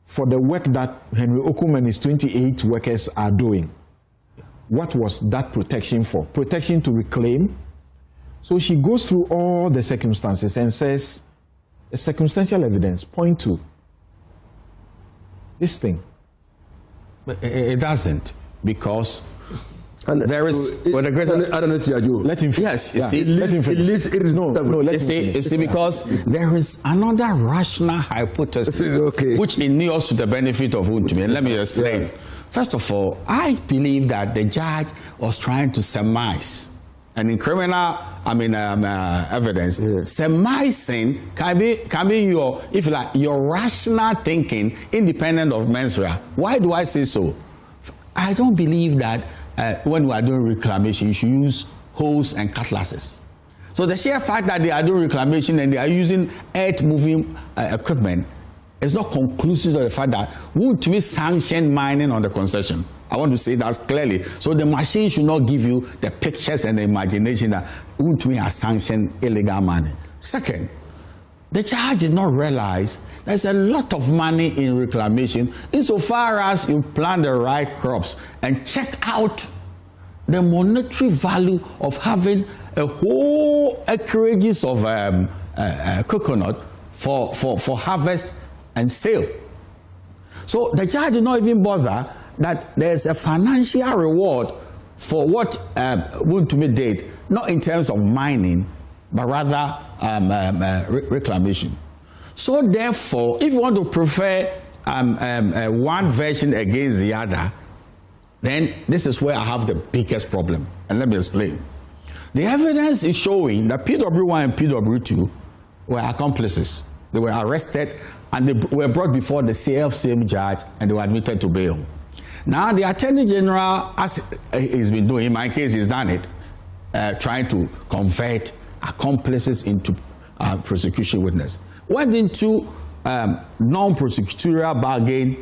for the work that Henry Okum and his 28 workers are doing. What was that protection for? Protection to reclaim. So she goes through all the circumstances and says, the circumstantial evidence point to this thing. But it doesn't, because And there is. I don't know if you are you. Let him finish. Yes, you Yeah. see, Let him finish. Let him finish. you see, because there is another rational hypothesis Okay. which inures to the benefit of Wontumi. And let me explain. Yes. First of all, I believe that the judge was trying to surmise. And in criminal, evidence, surmising can be your, if you like, your rational thinking, independent of mens rea. Why do I say so? I don't believe that when we are doing reclamation, you should use hoes and cutlasses. So the sheer fact that they are doing reclamation and they are using earth-moving equipment is not conclusive of the fact that Wontumi sanctioned mining on the concession. I want to say that clearly. So the machine should not give you the pictures and the imagination that Wontumi has sanctioned illegal mining. Second, the judge did not realize there's a lot of money in reclamation insofar as you plant the right crops and check out the monetary value of having a whole acreages of coconut for harvest and sale. So the judge did not even bother that there's a financial reward for what Wontumi did, not in terms of mining, but rather reclamation. So therefore, if you want to prefer one version against the other, then this is where I have the biggest problem. And let me explain. The evidence is showing that PW1 and PW2 were accomplices. They were arrested and they were brought before the same judge and they were admitted to bail. Now the Attorney General, as he's been doing, in my case he's done it, trying to convert accomplices into prosecution witness. Went into non-prosecutorial bargain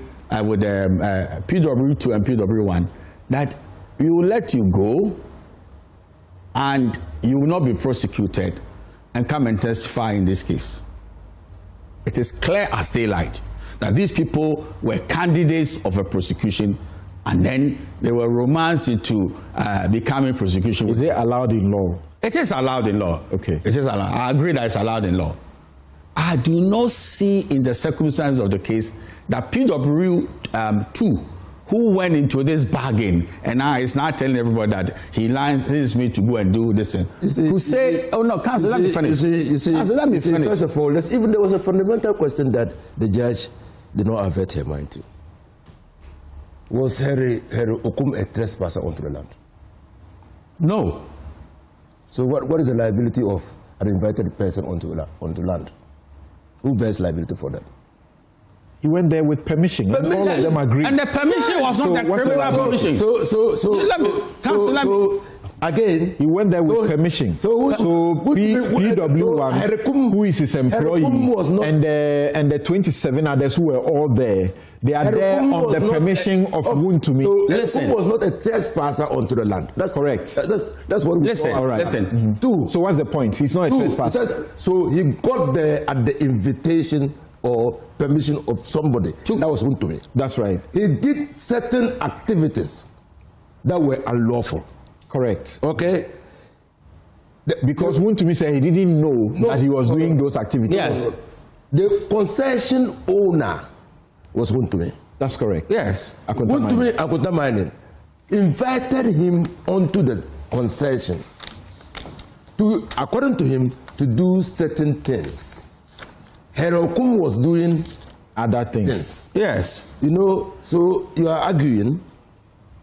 with PW2 and PW1 that we will let you go and you will not be prosecuted and come and testify in this case. It is clear as daylight that these people were candidates of a prosecution and then they were romanced into becoming prosecution. Is it allowed in law? It is allowed in law. Okay. It is allowed. I agree that it's allowed in law. I do not see in the circumstances of the case that PW2, who went into this bargain and now is not telling everybody that he licenses me to go and do this thing, who say, oh no, Counsel, let me finish. Counsel, let me finish. First of all, even there was a fundamental question that the judge did not avert her mind to. Was Henry Okum a trespasser onto the land? No. So what is the liability of an invited person onto land? Who bears liability for that? He went there with permission. And all of them agreed. And the permission was not the criminal permission. So again, he went there with permission. So PW1, who is his employee, and the 27 others who were all there, they are there on the permission of Wontumi. So Listen, was not a trespasser onto the land. That's correct. That's what we listen. All right. Listen. Mm-hmm. Two. So what's the point? He's not a trespasser. So he got there at the invitation or permission of somebody. That was Wontumi. That's right. He did certain activities that were unlawful. Correct. Okay. Because Wontumi said he didn't know that he was doing those activities. Yes. The concession owner was Wontumi. That's correct. Yes. Wontumi Akunta Mining invited him onto the concession to, according to him, to do certain things. Herokum was doing other things. Yes. You know, so you are arguing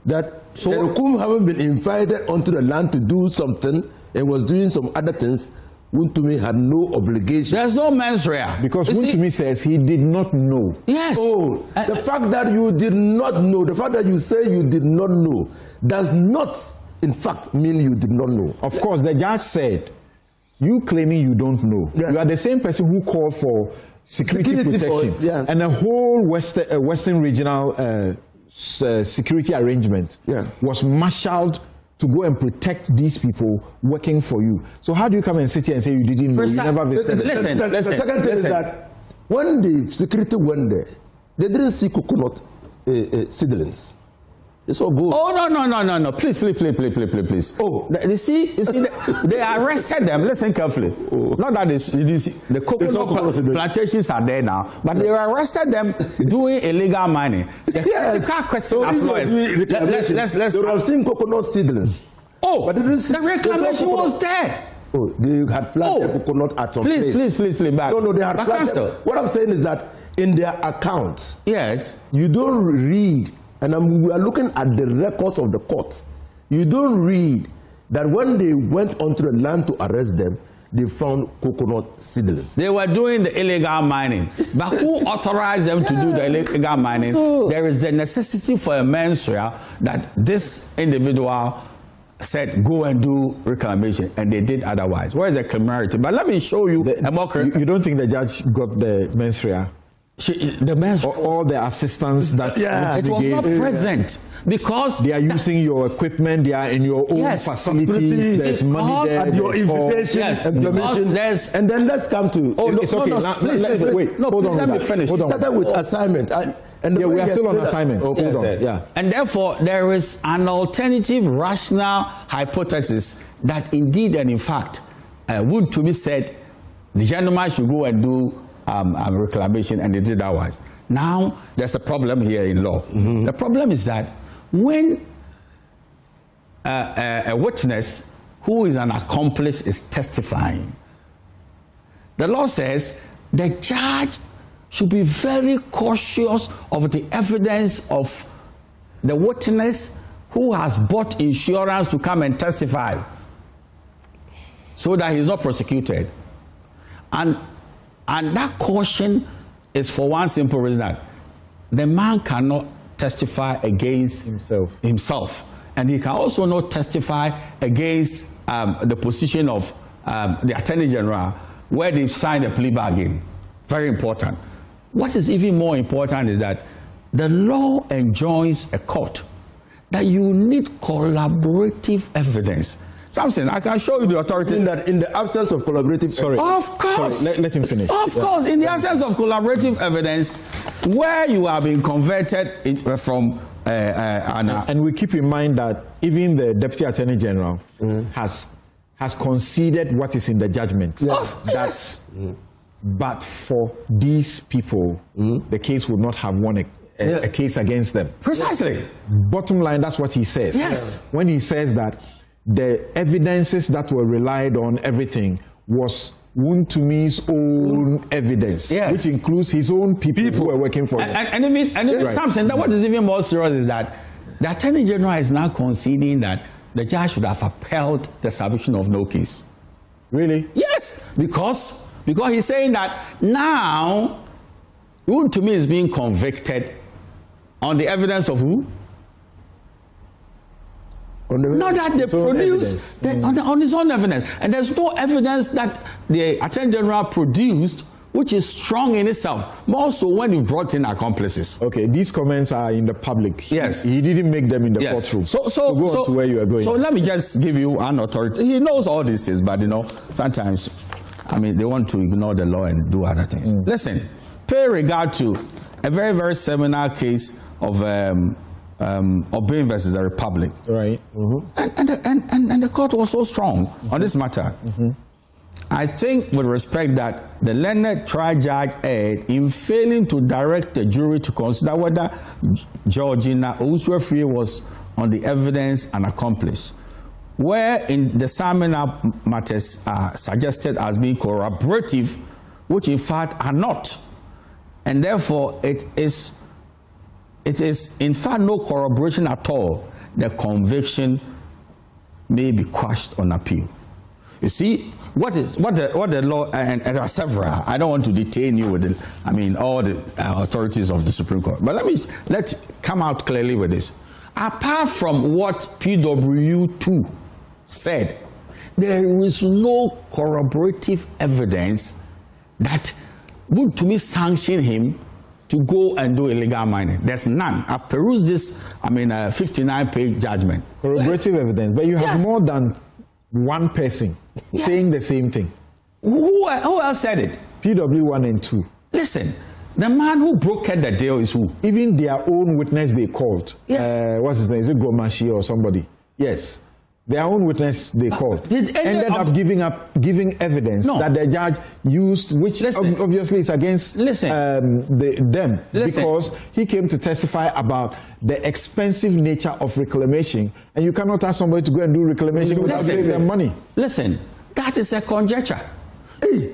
that Herokum having been invited onto the land to do something and was doing some other things, Wontumi had no obligation. There's no mens rea. Because Wontumi says he did not know. Yes. Oh, the fact that you did not know, the fact that you say you did not know, does not, in fact, mean you did not know. Of course, the judge said You claiming you don't know. Yeah. You are the same person who called for security protection yeah. and a whole Western regional security arrangement was marshaled to go and protect these people working for you. So how do you come and sit here and say you didn't know? You never visited? Listen. The second thing is that when the security went there, they didn't see coconut seedlings. It's all good. Oh, no. Please. Oh, you see, they arrested them. Listen carefully. Oh. Not that the coconut plantations are there now, but they arrested them doing illegal mining. The critical question as lawyers. They would have seen coconut seedlings. Oh, but they didn't see, the reclamation was there. Oh, they had planted coconut at some place. Please, back. No, they had planted. What I'm saying is that in their accounts, yes, you don't read. And we are looking at the records of the court. You don't read that when they went onto the land to arrest them, they found coconut seedlings. They were doing the illegal mining. But who authorized them to do the illegal mining? There is a necessity for a mens rea that this individual said, go and do reclamation, and they did otherwise. Where is the criminality? But let me show you a mockery. You don't think the judge got the mens rea? The mens all the assistance that it was not present because they are using your equipment, they are in your own facilities, there's money there, at your invitations, and then let's come to it's okay. Wait, hold on. Let me finish. We started with assignment, and we are still on assignment. Okay, hold on. Yeah. And therefore, there is an alternative rational hypothesis that indeed and in fact, Wontumi said the gentleman should go and do reclamation, and they did otherwise. Now, there's a problem here in law. Mm-hmm. The problem is that when a witness who is an accomplice is testifying, the law says the judge should be very cautious of the evidence of the witness who has bought insurance to come and testify so that he's not prosecuted. And that caution is for one simple reason, that the man cannot testify against himself. And he can also not testify against the position of the Attorney General where they've signed a plea bargain. Very important. What is even more important is that the law enjoins a court that you need collaborative evidence. Something I can show you the authority that in the absence of collaborative of course. Let him finish. Of course, in the absence of collaborative evidence, where you are being converted from and we keep in mind that even the Deputy Attorney General has conceded what is in the judgment. Yes. But for these people, the case would not have won a case against them. Precisely. Bottom line, that's what he says. Yes. When he says that the evidences that were relied on, everything was Wontumi's own evidence, which includes his own people who were working for him. And even something that what is even more serious is that the Attorney General is now conceding that the judge should have upheld the submission of no case. Really? Yes, because he's saying that now Wontumi is being convicted on the evidence of who? Not that they produced on his own evidence. And there's no evidence that the Attorney General produced which is strong in itself, more so when you've brought in accomplices. Okay, these comments are in the public. Yes. He didn't make them in the courtroom. So go on to where you are going. So let me just give you an authority. He knows all these things, but sometimes, they want to ignore the law and do other things. Listen, pay regard to a very, very seminal case of Obin versus the Republic. Right. Mm-hmm. And the court was so strong on this matter. Mm-hmm. I think with respect that the learned trial judge erred in failing to direct the jury to consider whether Georgina Owusu-Efie was on the evidence an accomplice, where in the seminal matters are suggested as being corroborative, which in fact are not. And therefore it is in fact no corroboration at all. The conviction may be quashed on appeal. You see, what the law, and there are several. I don't want to detain you with all the authorities of the Supreme Court. But let's come out clearly with this. Apart from what PW2 said There is no corroborative evidence that Wontumi sanctioned him to go and do illegal mining. There's none. I've perused this, 59-page judgment. Corroborative evidence, but you have Yes. more than one person saying the same thing. Who else said it? PW1 and 2. Listen, the man who brokered the deal is who? Even their own witness they called. Yes. What's his name? Is it Gomashi or somebody? Yes. Their own witness they called. Did any ended of- up giving evidence No. that the judge used, which Listen. obviously is against Listen. them. Listen. Because he came to testify about the expensive nature of reclamation. And you cannot ask somebody to go and do reclamation without Listen. giving them money. Listen, that is a conjecture.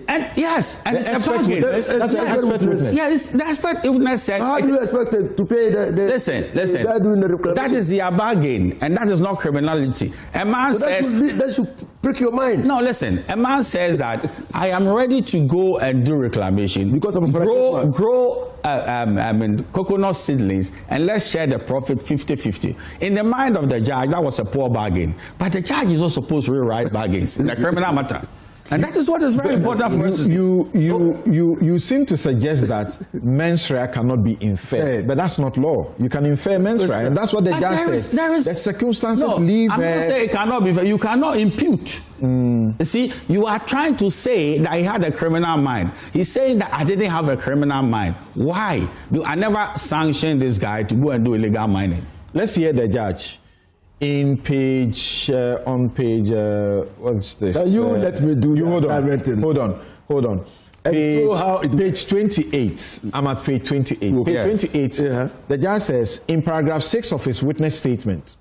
And yes, and The it's a expert bargain. witness. That's an expert witness. Yes, the expert witness said. How do you expect them to pay the Listen. the guy doing the reclamation? That is their bargain, and that is not criminality. A man So says. that should prick your mind. No, listen. A man says that I am ready to go and do reclamation Because of grow coconut seedlings, and let's share the profit 50-50. In the mind of the judge, that was a poor bargain. But the judge is not supposed to rewrite bargains in the criminal matter, and that is what is very important for us to see. You seem to suggest that mens rea cannot be inferred, but that's not law. You can infer mens rea, and that's what the But judge says. The circumstances No, leave. I'm not saying it cannot be. You cannot impute. You see, you are trying to say that he had a criminal mind. He's saying that I didn't have a criminal mind. Why? I never sanctioned this guy to go and do illegal mining. Let's hear the judge. On page, what's this? You let me do Hold the on. Page 28. I'm at page 28. Okay. Page 28. Yeah. The judge says, in paragraph 6 of his witness statement,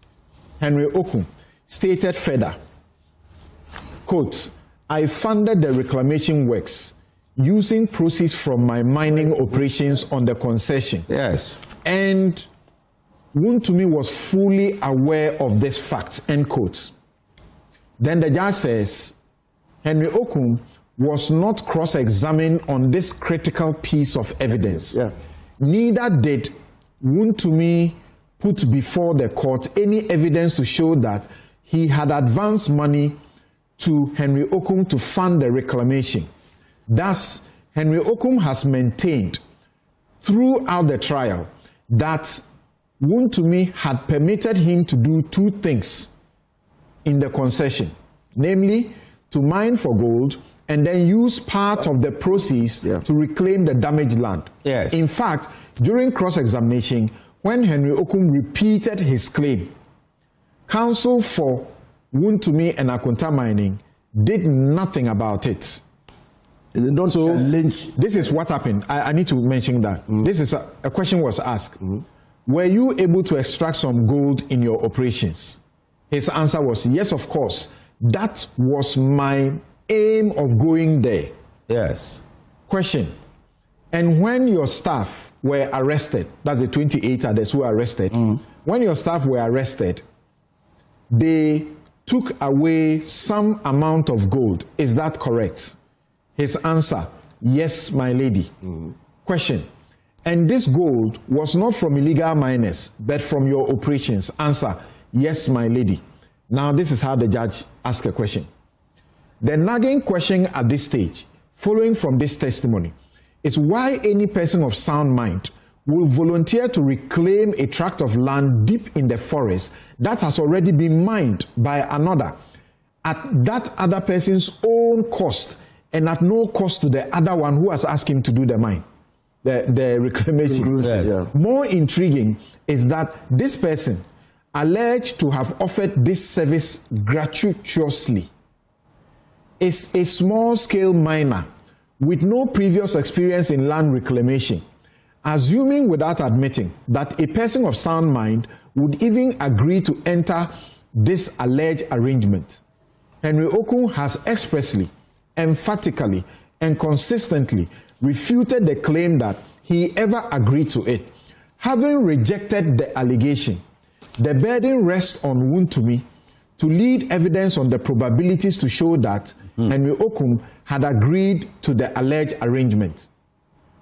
Henry Okun stated further, quote, I funded the reclamation works using proceeds from my mining operations on the concession. Yes. And Wontumi was fully aware of this fact, end quote. Then the judge says, Henry Okun was not cross-examined on this critical piece of evidence. Yeah. Neither did Wontumi put before the court any evidence to show that he had advanced money to Henry Okun to fund the reclamation. Thus, Henry Okun has maintained throughout the trial that Wontumi had permitted him to do two things in the concession, namely to mine for gold and then use part of the proceeds to reclaim the damaged land. Yes. In fact, during cross-examination, when Henry Okun repeated his claim, counsel for Wontumi and Akonta Mining did nothing about it. So lynch. this is what happened. I need to mention that. This is a question was asked. Were you able to extract some gold in your operations? His answer was yes, of course. That was my aim of going there. Yes. Question. And when your staff were arrested, that's the 28 others who were arrested, when your staff were arrested, they took away some amount of gold. Is that correct? His answer, yes, my lady. Question. And this gold was not from illegal miners, but from your operations. Answer, yes, my lady. Now, this is how the judge asked a question. The nagging question at this stage, following from this testimony, is why any person of sound mind will volunteer to reclaim a tract of land deep in the forest that has already been mined by another at that other person's own cost and at no cost to the other one who has asked him to do the mine, the reclamation. Yes. More intriguing is that this person alleged to have offered this service gratuitously is a small-scale miner with no previous experience in land reclamation, assuming without admitting that a person of sound mind would even agree to enter this alleged arrangement. Henry Okun has expressly, emphatically, and consistently refuted the claim that he ever agreed to it. Having rejected the allegation, the burden rests on Wontumi to lead evidence on the probabilities to show that Henry Okun had agreed to the alleged arrangement.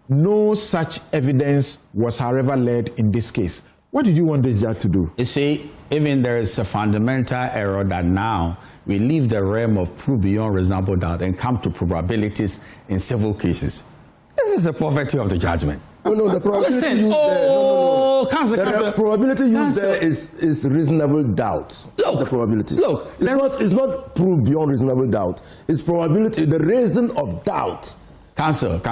No such evidence was, however, led in this case. What did you want the judge to do? You see, even there is a fundamental error that now we leave the realm of proof beyond reasonable doubt and come to probabilities in civil cases. This is the poverty of the judgment. No, the probability Listen, used there, Counsel. The probability used there is reasonable doubt. Look, the probability. Look, it's not proof beyond reasonable doubt. It's probability, the reason of doubt. Counsel.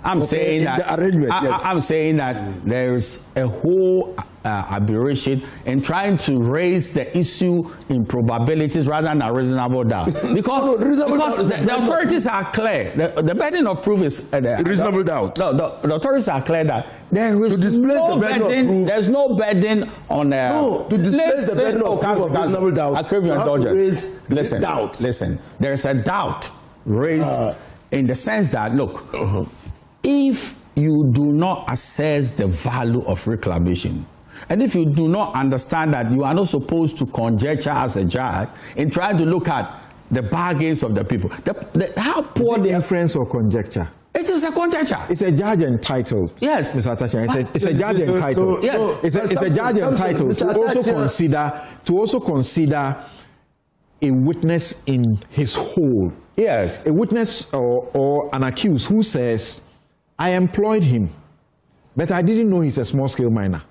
I'm saying that the arrangement. Yes. I'm saying that there is a whole aberration in trying to raise the issue in probabilities rather than a reasonable doubt. Because the authorities are clear. The burden of proof is reasonable doubt. No, the authorities are clear that there is no burden. There's no burden on. To display the burden of proof of reasonable doubt. I crave your indulgence. Doubt. Listen. There is a doubt raised. In the sense that, look, if you do not assess the value of reclamation, and if you do not understand that you are not supposed to conjecture as a judge in trying to look at the bargains of the people, how poor the inference or conjecture. It is a conjecture. It's a judge entitled. Yes, Mr. Atacha. It's a judge entitled. Yes, it's a judge entitled to also consider a witness in his whole. Yes. A witness or an accused who says, I employed him, but I didn't know he's a small-scale miner.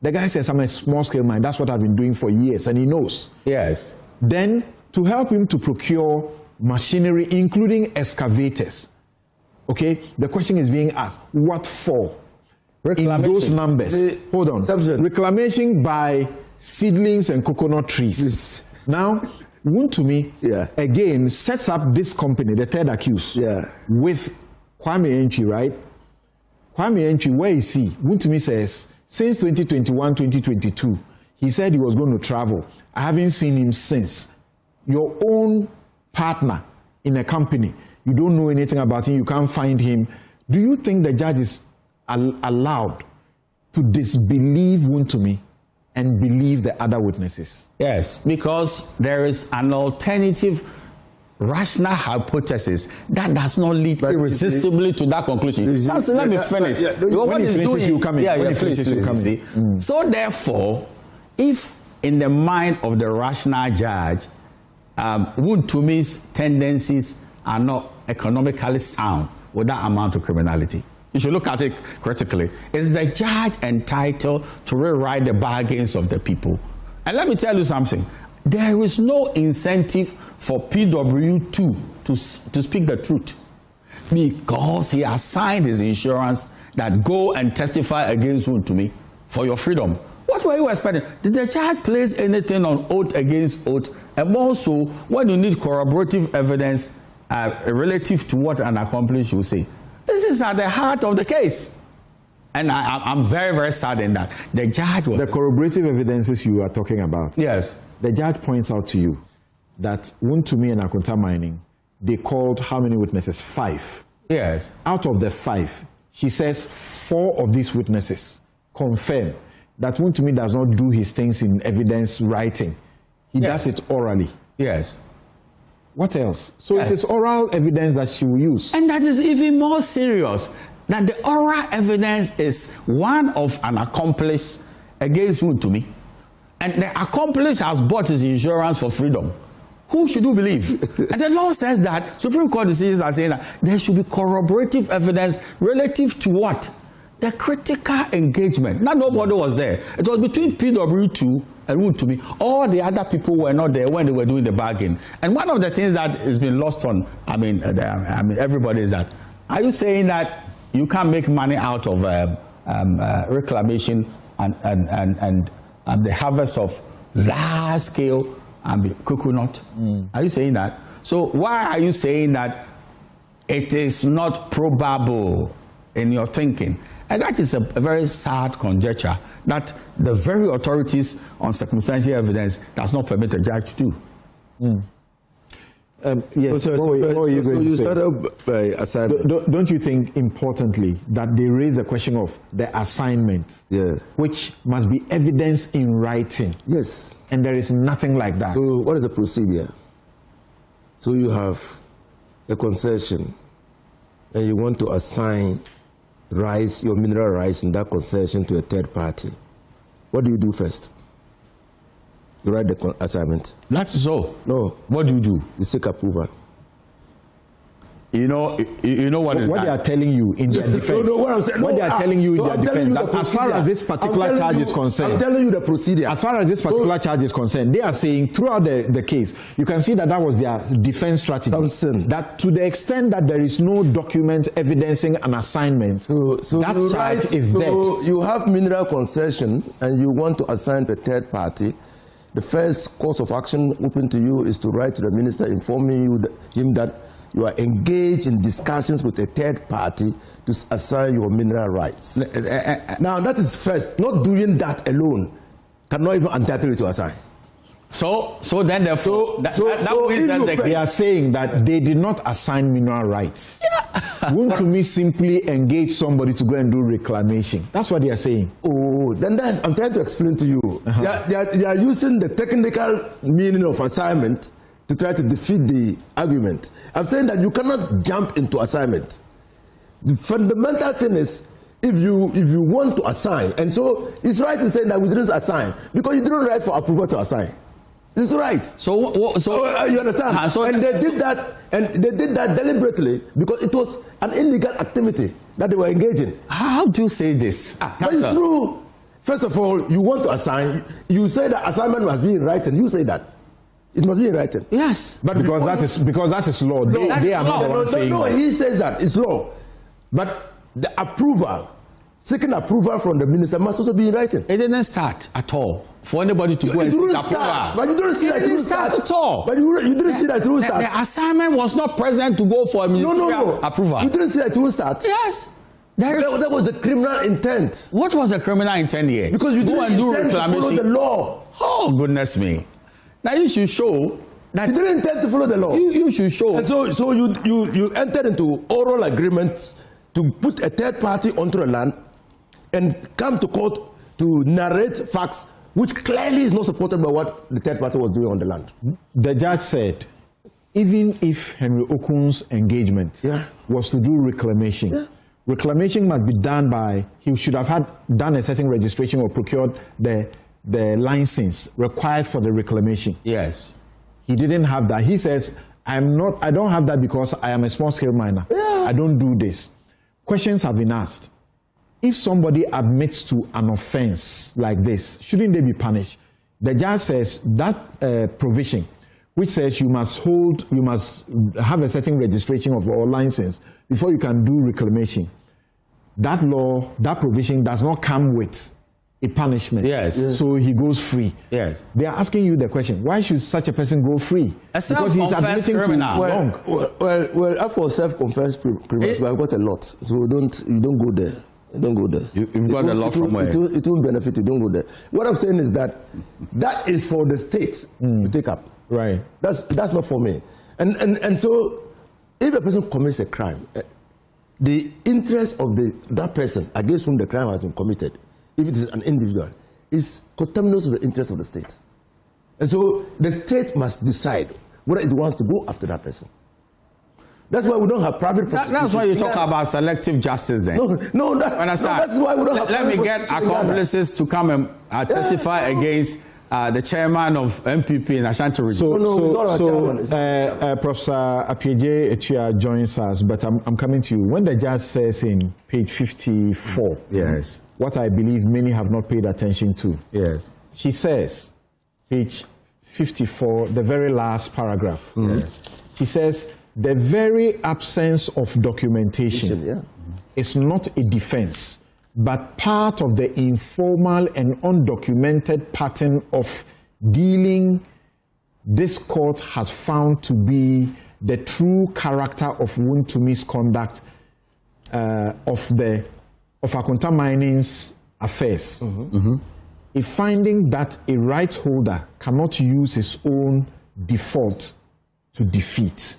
The guy says, I'm a small-scale miner. That's what I've been doing for years, and he knows. Yes. Then, to help him to procure machinery, including excavators, okay, the question is being asked, what for? In those numbers. Hold on. Reclamation by seedlings and coconut trees. Now, Wontumi, again, sets up this company, the third accused, with Kwame Entry, right? Kwame Entry, where is he? Wontumi says, since 2021, 2022, he said he was going to travel. I haven't seen him since. Your own partner in a company, you don't know anything about him, you can't find him. Do you think the judge is allowed to disbelieve Wontumi and believe the other witnesses? Yes, because there is an alternative rational hypothesis that does not lead irresistibly to that conclusion. Let me finish. When he finishes, you come in. Please. So therefore, if in the mind of the rational judge, Wontumi's tendencies are not economically sound with that amount of criminality, you should look at it critically. Is the judge entitled to rewrite the bargains of the people? And let me tell you something. There is no incentive for PW2 to speak the truth, because he has signed his insurance that go and testify against Wontumi for your freedom. What were you expecting? Did the judge place anything on oath against oath? And also, when you need corroborative evidence relative to what an accomplice will say. This is at the heart of the case. And I'm very, very saddened that the judge was... The corroborative evidences you are talking about. Yes. The judge points out to you that Wontumi and Akunta Mining, they called how many witnesses? 5. Yes. Out of the 5, she says 4 of these witnesses confirm that Wontumi does not do his things in evidence writing. He does it orally. Yes. What else? So it is oral evidence that she will use. And that is even more serious. That the oral evidence is one of an accomplice against Wontumi. And the accomplice has bought his insurance for freedom. Who should you believe? And the law says that Supreme Court decisions are saying that there should be corroborative evidence relative to what? The critical engagement. Now nobody was there. It was between PW2 and Wontumi. All the other people were not there when they were doing the bargain. And one of the things that has been lost on, everybody is that, are you saying that you can't make money out of reclamation and the harvest of large-scale coconut? Are you saying that? So why are you saying that it is not probable in your thinking? And that is a very sad conjecture that the very authorities on circumstantial evidence does not permit a judge to do. Yes. You started by assignment. Don't you think, importantly, that they raise the question of the assignment, which must be evidence in writing? Yes. And there is nothing like that. So what is the procedure? So you have a concession, and you want to assign your mineral rights in that concession to a third party. what do you do first? You write the assignment. That's so. No. What do? You seek approval. You know what is What that? they are telling you in their defense. No, what I'm saying. What they are telling you in so their I'm telling defense. you That as far as this particular charge is concerned. I'm telling you the procedure. As far as this particular charge is concerned, they are saying throughout the case, you can see that was their defense strategy. Samson. That to the extent that there is no document evidencing an assignment, So that you charge is dead. So you have mineral concession and you want to assign to a third party. The first course of action open to you is to write to the minister informing him that you are engaged in discussions with a third party to assign your mineral rights. Now that is first. Not doing that alone cannot even entitle you to assign. So then therefore that means that They are saying that they did not assign mineral rights. Wontumi simply engage somebody to go and do reclamation. That's what they are saying. Oh, then I'm trying to explain to you. They are using the technical meaning of assignment to try to defeat the argument. I'm saying that you cannot jump into assignment. The fundamental thing is if you want to assign, and so it's right in saying that we didn't assign because you didn't write for approval to assign. It's right. So you understand? And they did that deliberately because it was an illegal activity that they were engaging. How do you say this? But it's true. First of all, you want to assign. You say that assignment must be in writing. You say that. It must be in writing. Yes. But because that is law. They are not the ones saying no, he says that. It's law. But the approval, seeking approval from the minister must also be in writing. It didn't start at all for anybody to go and seek approval. But you don't see that it didn't start at all. But you didn't see that it will start. The assignment was not present to go for a ministerial approval. You didn't see that it will start. Yes. That was the criminal intent. What was the criminal intent here? Because you go didn't and do intend to follow the law. Oh, goodness me. Now you should show that you didn't intend to follow the law. You should show. And so you entered into oral agreements to put a third party onto the land and come to court to narrate facts which clearly is not supported by what the third party was doing on the land. The judge said, even if Henry Okun's engagement was to do reclamation, reclamation must be done by, he should have done a certain registration or procured the license required for the reclamation. Yes. He didn't have that. He says, I don't have that because I am a small scale miner. I don't do this. Questions have been asked. If somebody admits to an offense like this, shouldn't they be punished? The judge says that provision, which says you must have a certain registration of or license before you can do reclamation. That law, that provision does not come with a punishment. Yes. So he goes free. Yes. They are asking you the question, why should such a person go free? Because he's admitting to wrong. Well, for self-confessed criminals, we have got a lot. So you don't go there. Don't go there. You've got a lot from where? It won't benefit you. Don't go there. What I'm saying is that is for the state to take up. Right. That's not for me. And so, if a person commits a crime, the interest of that person against whom the crime has been committed, if it is an individual, is contaminous with the interest of the state. And so, the state must decide whether it wants to go after that person. That's why we don't have private prosecution. That's why you talk about selective justice then. No, that's why we don't have Let me get accomplices to come and testify against the chairman of MPP in Ashanti region. Professor Apieje Etua joins us, but I'm coming to you. When the judge says in page 54, yes, what I believe many have not paid attention to. Yes. She says, page 54, the very last paragraph. Yes. She says, the very absence of documentation is not a defense, but part of the informal and undocumented pattern of dealing this court has found to be the true character of Wontumi'S conduct of Akonta Mining's affairs. A finding that a right holder cannot use his own default to defeat.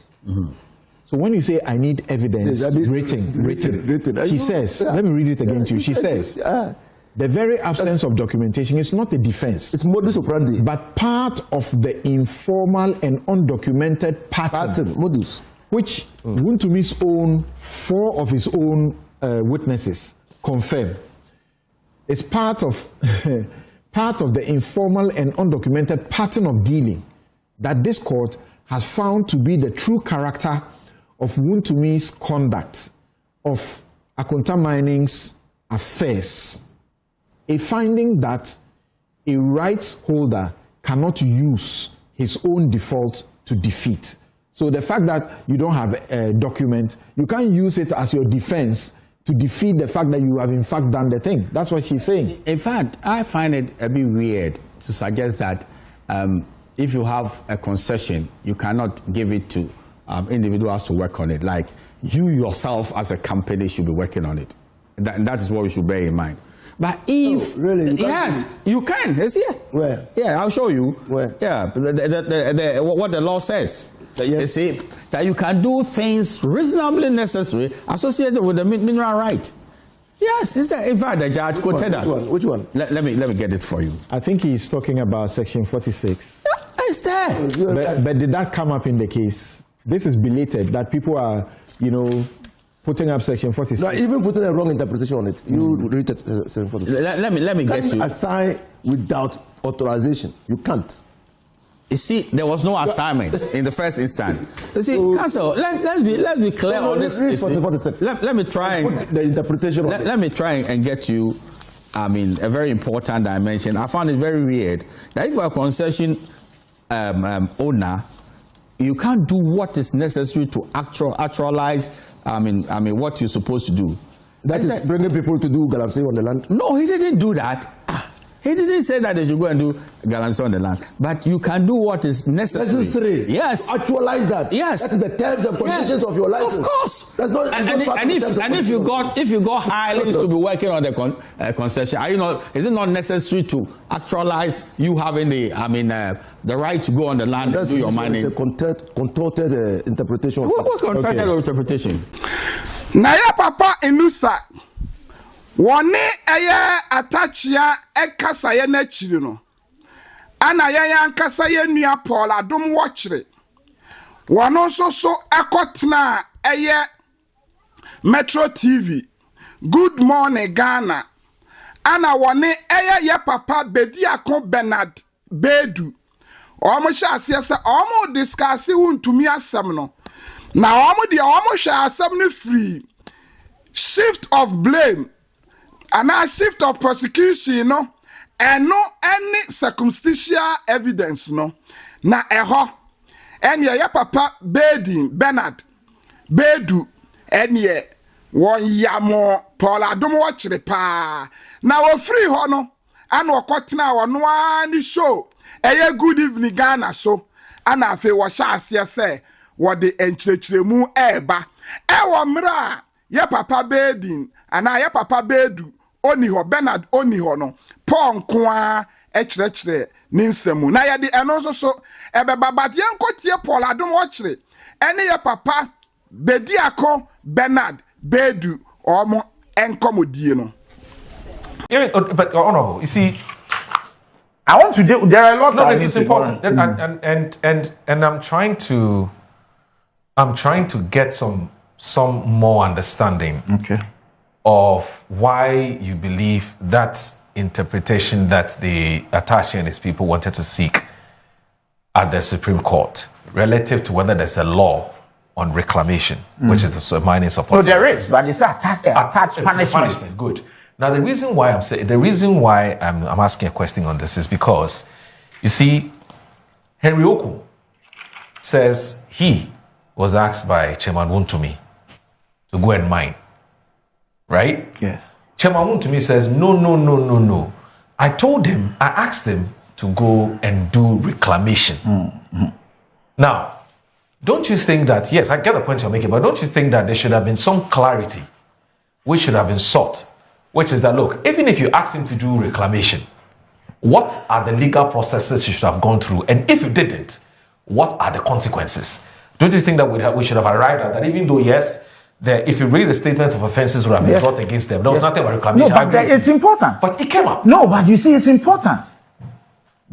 So when you say I need evidence written, she says, let me read it again to you. She says, the very absence of documentation is not a defense. It's modus operandi. But part of the informal and undocumented pattern modus, which Wontumi'S own, 4 of his own witnesses confirm. It's part of part of the informal and undocumented pattern of dealing that this court has found to be the true character of Wontumi'S conduct of Akonta Mining's affairs. A finding that a rights holder cannot use his own default to defeat. So the fact that you don't have a document, you can't use it as your defense to defeat the fact that you have in fact done the thing. That's what she's saying. In fact, I find it a bit weird to suggest that if you have a concession, you cannot give it to individuals to work on it. Like you yourself as a company should be working on it. That is what we should bear in mind. But if really, yes, you can. It's here. Where? Yeah, I'll show you. Where? Yeah, what the law says. Yes. You see that you can do things reasonably necessary associated with the mineral right. Yes, is that in fact the judge quoted that. Which one? Let me get it for you. I think he's talking about section 46. It's there. But did that come up in the case? This is belated that people are, putting up section 46. No, even putting a wrong interpretation on it. You read it, section 46. Let me get you. Assign without authorization. You can't. You see, there was no assignment in the first instance. You see, Counsel, let's be clear on this. Let me try and the interpretation. Let me try and get you. I mean, a very important dimension. I found it very weird that if you're a concession owner, you can't do what is necessary to actualize. I mean, what you're supposed to do. That is bringing people to do galamsey on the land. No, he didn't do that. He didn't say that they should go and do galamsey on the land. But you can do what is necessary. Yes. Actualize that. Yes. That is the terms and conditions of your license. Of course. That's not. And if you got hirelings to be working on the concession, is it not necessary to actualize you having the right to go on the land and do your mining? It's a contorted interpretation. What's contorted interpretation? Naya Papa Inusa. Wone eye atachia ekasa ye na chiri no. Ana ye yankasa ye nua Paul adom wo chire. Wono so ekotena eye Metro TV. Good morning Ghana. Ana wone eye ye papa Bediakon Bernard Bedu. Omo sha ase se omo discuss Wontumi asem no. Na omo de omo sha asem no free. Shift of blame. And a shift of prosecution, and no any circumstantial evidence, na and ya papa Bernard Bedu, and ye one yamo Paula don't watch the pa now a free honor and what now on one show a good evening Ghana so and I feel what shall say what the enchilemu eba mra ya papa Bedin and I ya papa Bedu. Oni ho Bernard oni ho no Paul nkoa echirechire ninsemu na ye de eno so ebebabade enkotie Paul adom wo chire ene ye papa Bediako Bernard Bedu omo enkomodie no. But Honorable, you see, I want to do. There are a lot. No, this is important, and I'm trying to get some more understanding. Okay. Of why you believe that interpretation that the attaché and his people wanted to seek at the Supreme Court relative to whether there's a law on reclamation, which is the mining support. No, there is, but it's attached punishment. Good. Now, the reason why I'm asking a question on this is because, you see, Henry Oku says he was asked by Chairman Wontumi to go and mine. Right? Yes. Chairman Wontumi says, no. I asked him to go and do reclamation. Mm-hmm. Now, don't you think that, yes, I get the point you're making, but don't you think that there should have been some clarity which should have been sought, which is that, look, even if you asked him to do reclamation, what are the legal processes you should have gone through? And if you didn't, what are the consequences? Don't you think that we should have arrived at that, even though, yes, if you read the statement of offenses would have been brought against them, there was nothing about reclamation. No, but it's important. But it came up. No, but you see, it's important.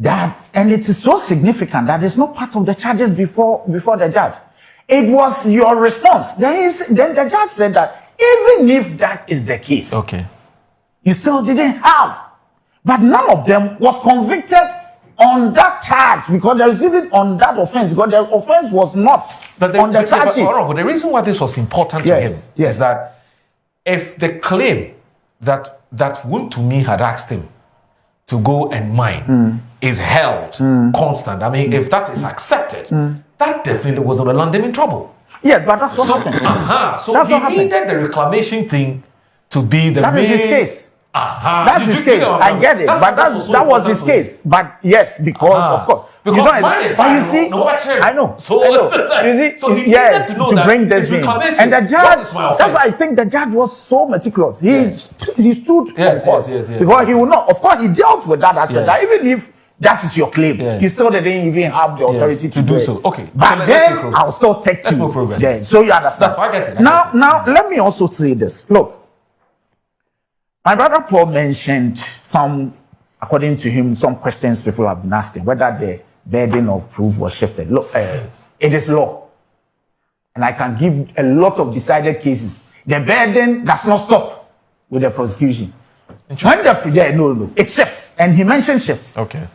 And it is so significant that it's not part of the charges before the judge. It was your response. Then the judge said that even if that is the case, okay, you still didn't have. But none of them was convicted on that charge because they received it on that offense because the offense was not on the charge sheet. But the reason why this was important to him is that if the claim that Wontumi had asked him to go and mine is held constant, I mean, if that is accepted, that definitely was going to land him in trouble. Yeah, but that's what happened. So he needed the reclamation thing to be the That is his case. That's his case. I get it. But that was his case. But yes, because of course. Because you know, but you see, I know. So, you see, so he yes, to bring this in. And the judge, that's why I think the judge was so meticulous. He stood on course. Because he would not, of course, he dealt with that aspect. That even if that is your claim, he still didn't even have the authority to do so. Okay. But then I'll still stick to them. So you understand. Now, let me also say this. Look, my brother Paul mentioned some, according to him, some questions people have been asking, whether the burden of proof was shifted. Look, it is law. And I can give a lot of decided cases. The burden does not stop with the prosecution. When the, it shifts. And he mentioned shifts. Okay.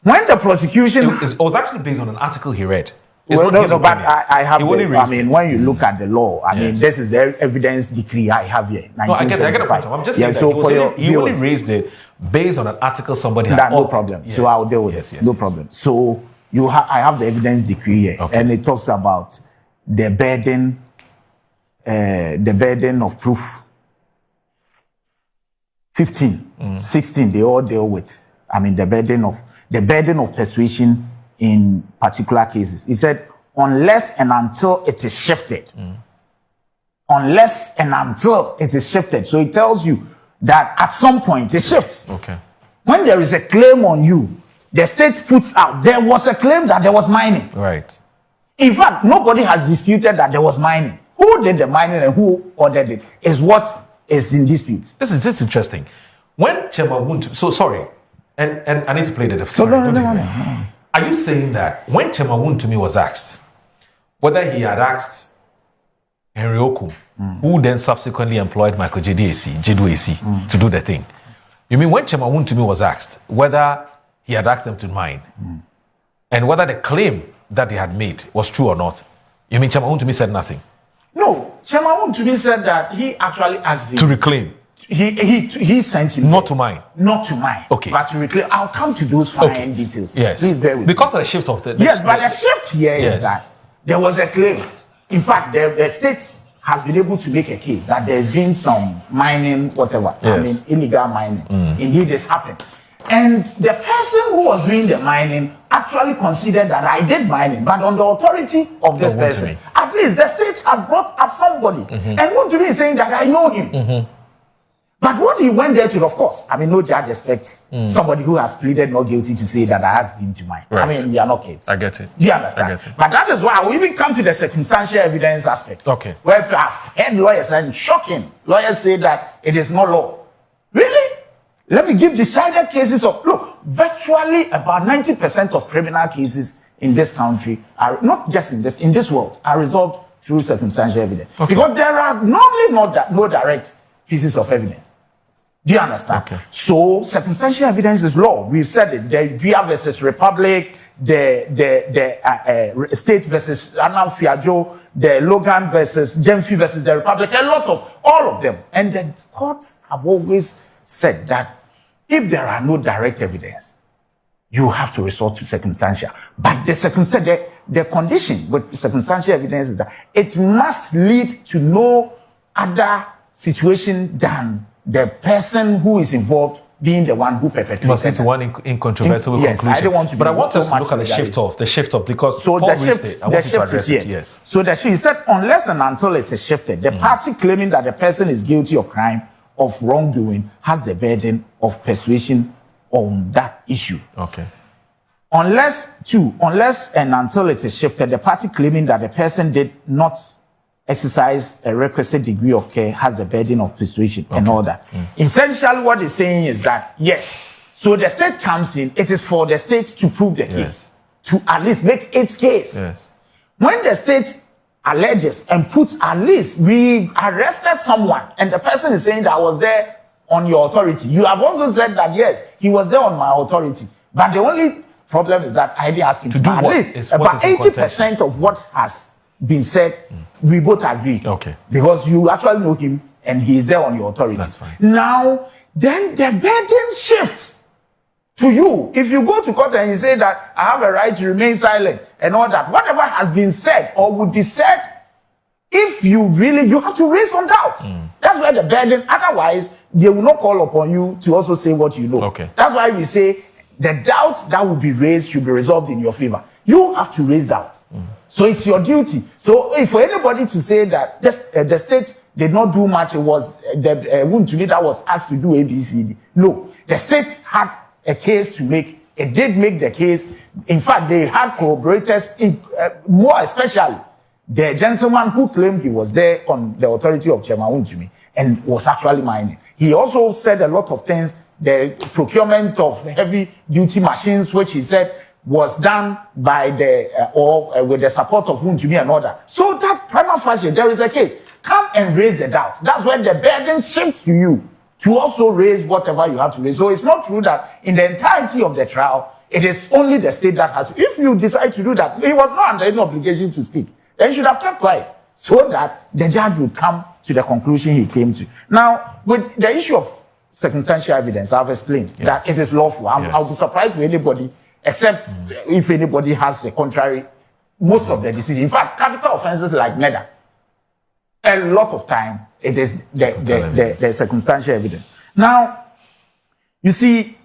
When the prosecution... It was actually based on an article he read. Well, no, but I have. I mean, when you look at the law, I mean, this is the evidence decree I have here. No, I get the point. I'm just saying that he only raised it based on an article somebody had. No problem. So I'll deal with it. No problem. So I have the evidence decree here, and it talks about the burden of proof. 15, 16, they all deal with. I mean, the burden of persuasion in particular cases. He said, unless and until it is shifted. Unless and until it is shifted. So it tells you that at some point it shifts. Okay. When there is a claim on you, the state puts out, there was a claim that there was mining. Right. In fact, nobody has disputed that there was mining. Who did the mining and who ordered it is what is in dispute. This is interesting. When Chairman Wontumi, so sorry, and I need to play the so no. Are you saying that when Chairman Wontumi was asked whether he had asked Henry Okum, who then subsequently employed Michael Jidu to do the thing, you mean when Chairman Wontumi was asked whether he had asked them to mine and whether the claim that they had made was true or not, you mean Chairman Wontumi said nothing? No, Chairman Wontumi said that he actually asked him to reclaim. He sent him not to mine. Not to mine. Okay. But to reclaim. I'll come to those fine details. Yes. Please bear with because me. Of the shift of the yes, but the shift here is that there was a claim. In fact, the state has been able to make a case that there's been some mining, whatever. Yes. I mean, illegal mining. Indeed, this happened. And the person who was doing the mining actually considered that I did mining, but on the authority of this person. At least the state has brought up somebody. And Wontumi is saying that I know him. But what he went there to, of course, I mean, no judge expects somebody who has pleaded not guilty to say that I asked him to mine. Right. I mean, we are not kids. I get it. Do you understand? I get it. But that is why I will even come to the circumstantial evidence aspect. Okay. Where I've heard lawyers, and shocking, lawyers say that it is not law. Really? Let me give decided cases of, look, virtually about 90% of criminal cases in this country are, not just in this world, are resolved through circumstantial evidence. Okay. Because there are normally no direct pieces of evidence. Do you understand? Okay. So circumstantial evidence is law. We've said it. The Via versus Republic, the State versus Anam Fiajo, the Logan versus Gemfi versus the Republic, all of them. And the courts have always said that if there are no direct evidence, you have to resort to circumstantial. But the condition with circumstantial evidence is that it must lead to no other situation than the person who is involved being the one who perpetrated. Must lead to one incontrovertible conclusion. I don't want to. But I want us to look at the shift of because so Paul the shift is here. Yes. So he said unless and until it is shifted, the party claiming that the person is guilty of crime of wrongdoing has the burden of persuasion on that issue. Okay. Unless and until it is shifted, the party claiming that the person did not exercise a requisite degree of care has the burden of persuasion and all that. Essentially, what it's saying is that, yes, so the state comes in, it is for the state to prove the case, to at least make its case. Yes. When the state alleges and puts at least, we arrested someone, and the person is saying that I was there on your authority. You have also said that, yes, he was there on my authority. But the only problem is that I didn't ask him to do what? About 80% of what has been said, we both agree. Okay. Because you actually know him and he is there on your authority. That's fine. Now, then the burden shifts to you. If you go to court and you say that I have a right to remain silent and all that, whatever has been said or would be said, if you have to raise some doubts. That's why the burden, otherwise, they will not call upon you to also say what you know. Okay. That's why we say the doubts that will be raised should be resolved in your favor. You have to raise doubts. So it's your duty. So if for anybody to say that the state did not do much, it was the Wontumi that was asked to do ABCD. No, the state had a case to make. It did make the case. In fact, they had corroborators, more especially the gentleman who claimed he was there on the authority of Chairman Wontumi and was actually mining. He also said a lot of things. The procurement of heavy duty machines, which he said was done by with the support of Wontumi and all that. So that prima facie, there is a case. Come and raise the doubts. That's when the burden shifts to you to also raise whatever you have to raise. So it's not true that in the entirety of the trial, it is only the state that has. If you decide to do that, he was not under any obligation to speak. Then you should have kept quiet so that the judge would come to the conclusion he came to. Now, with the issue of circumstantial evidence, I've explained that it is lawful. I'll be surprised with anybody, except if anybody has a contrary, most of the decisions. In fact, capital offenses like murder, a lot of time, it is the circumstantial evidence. Now, you see,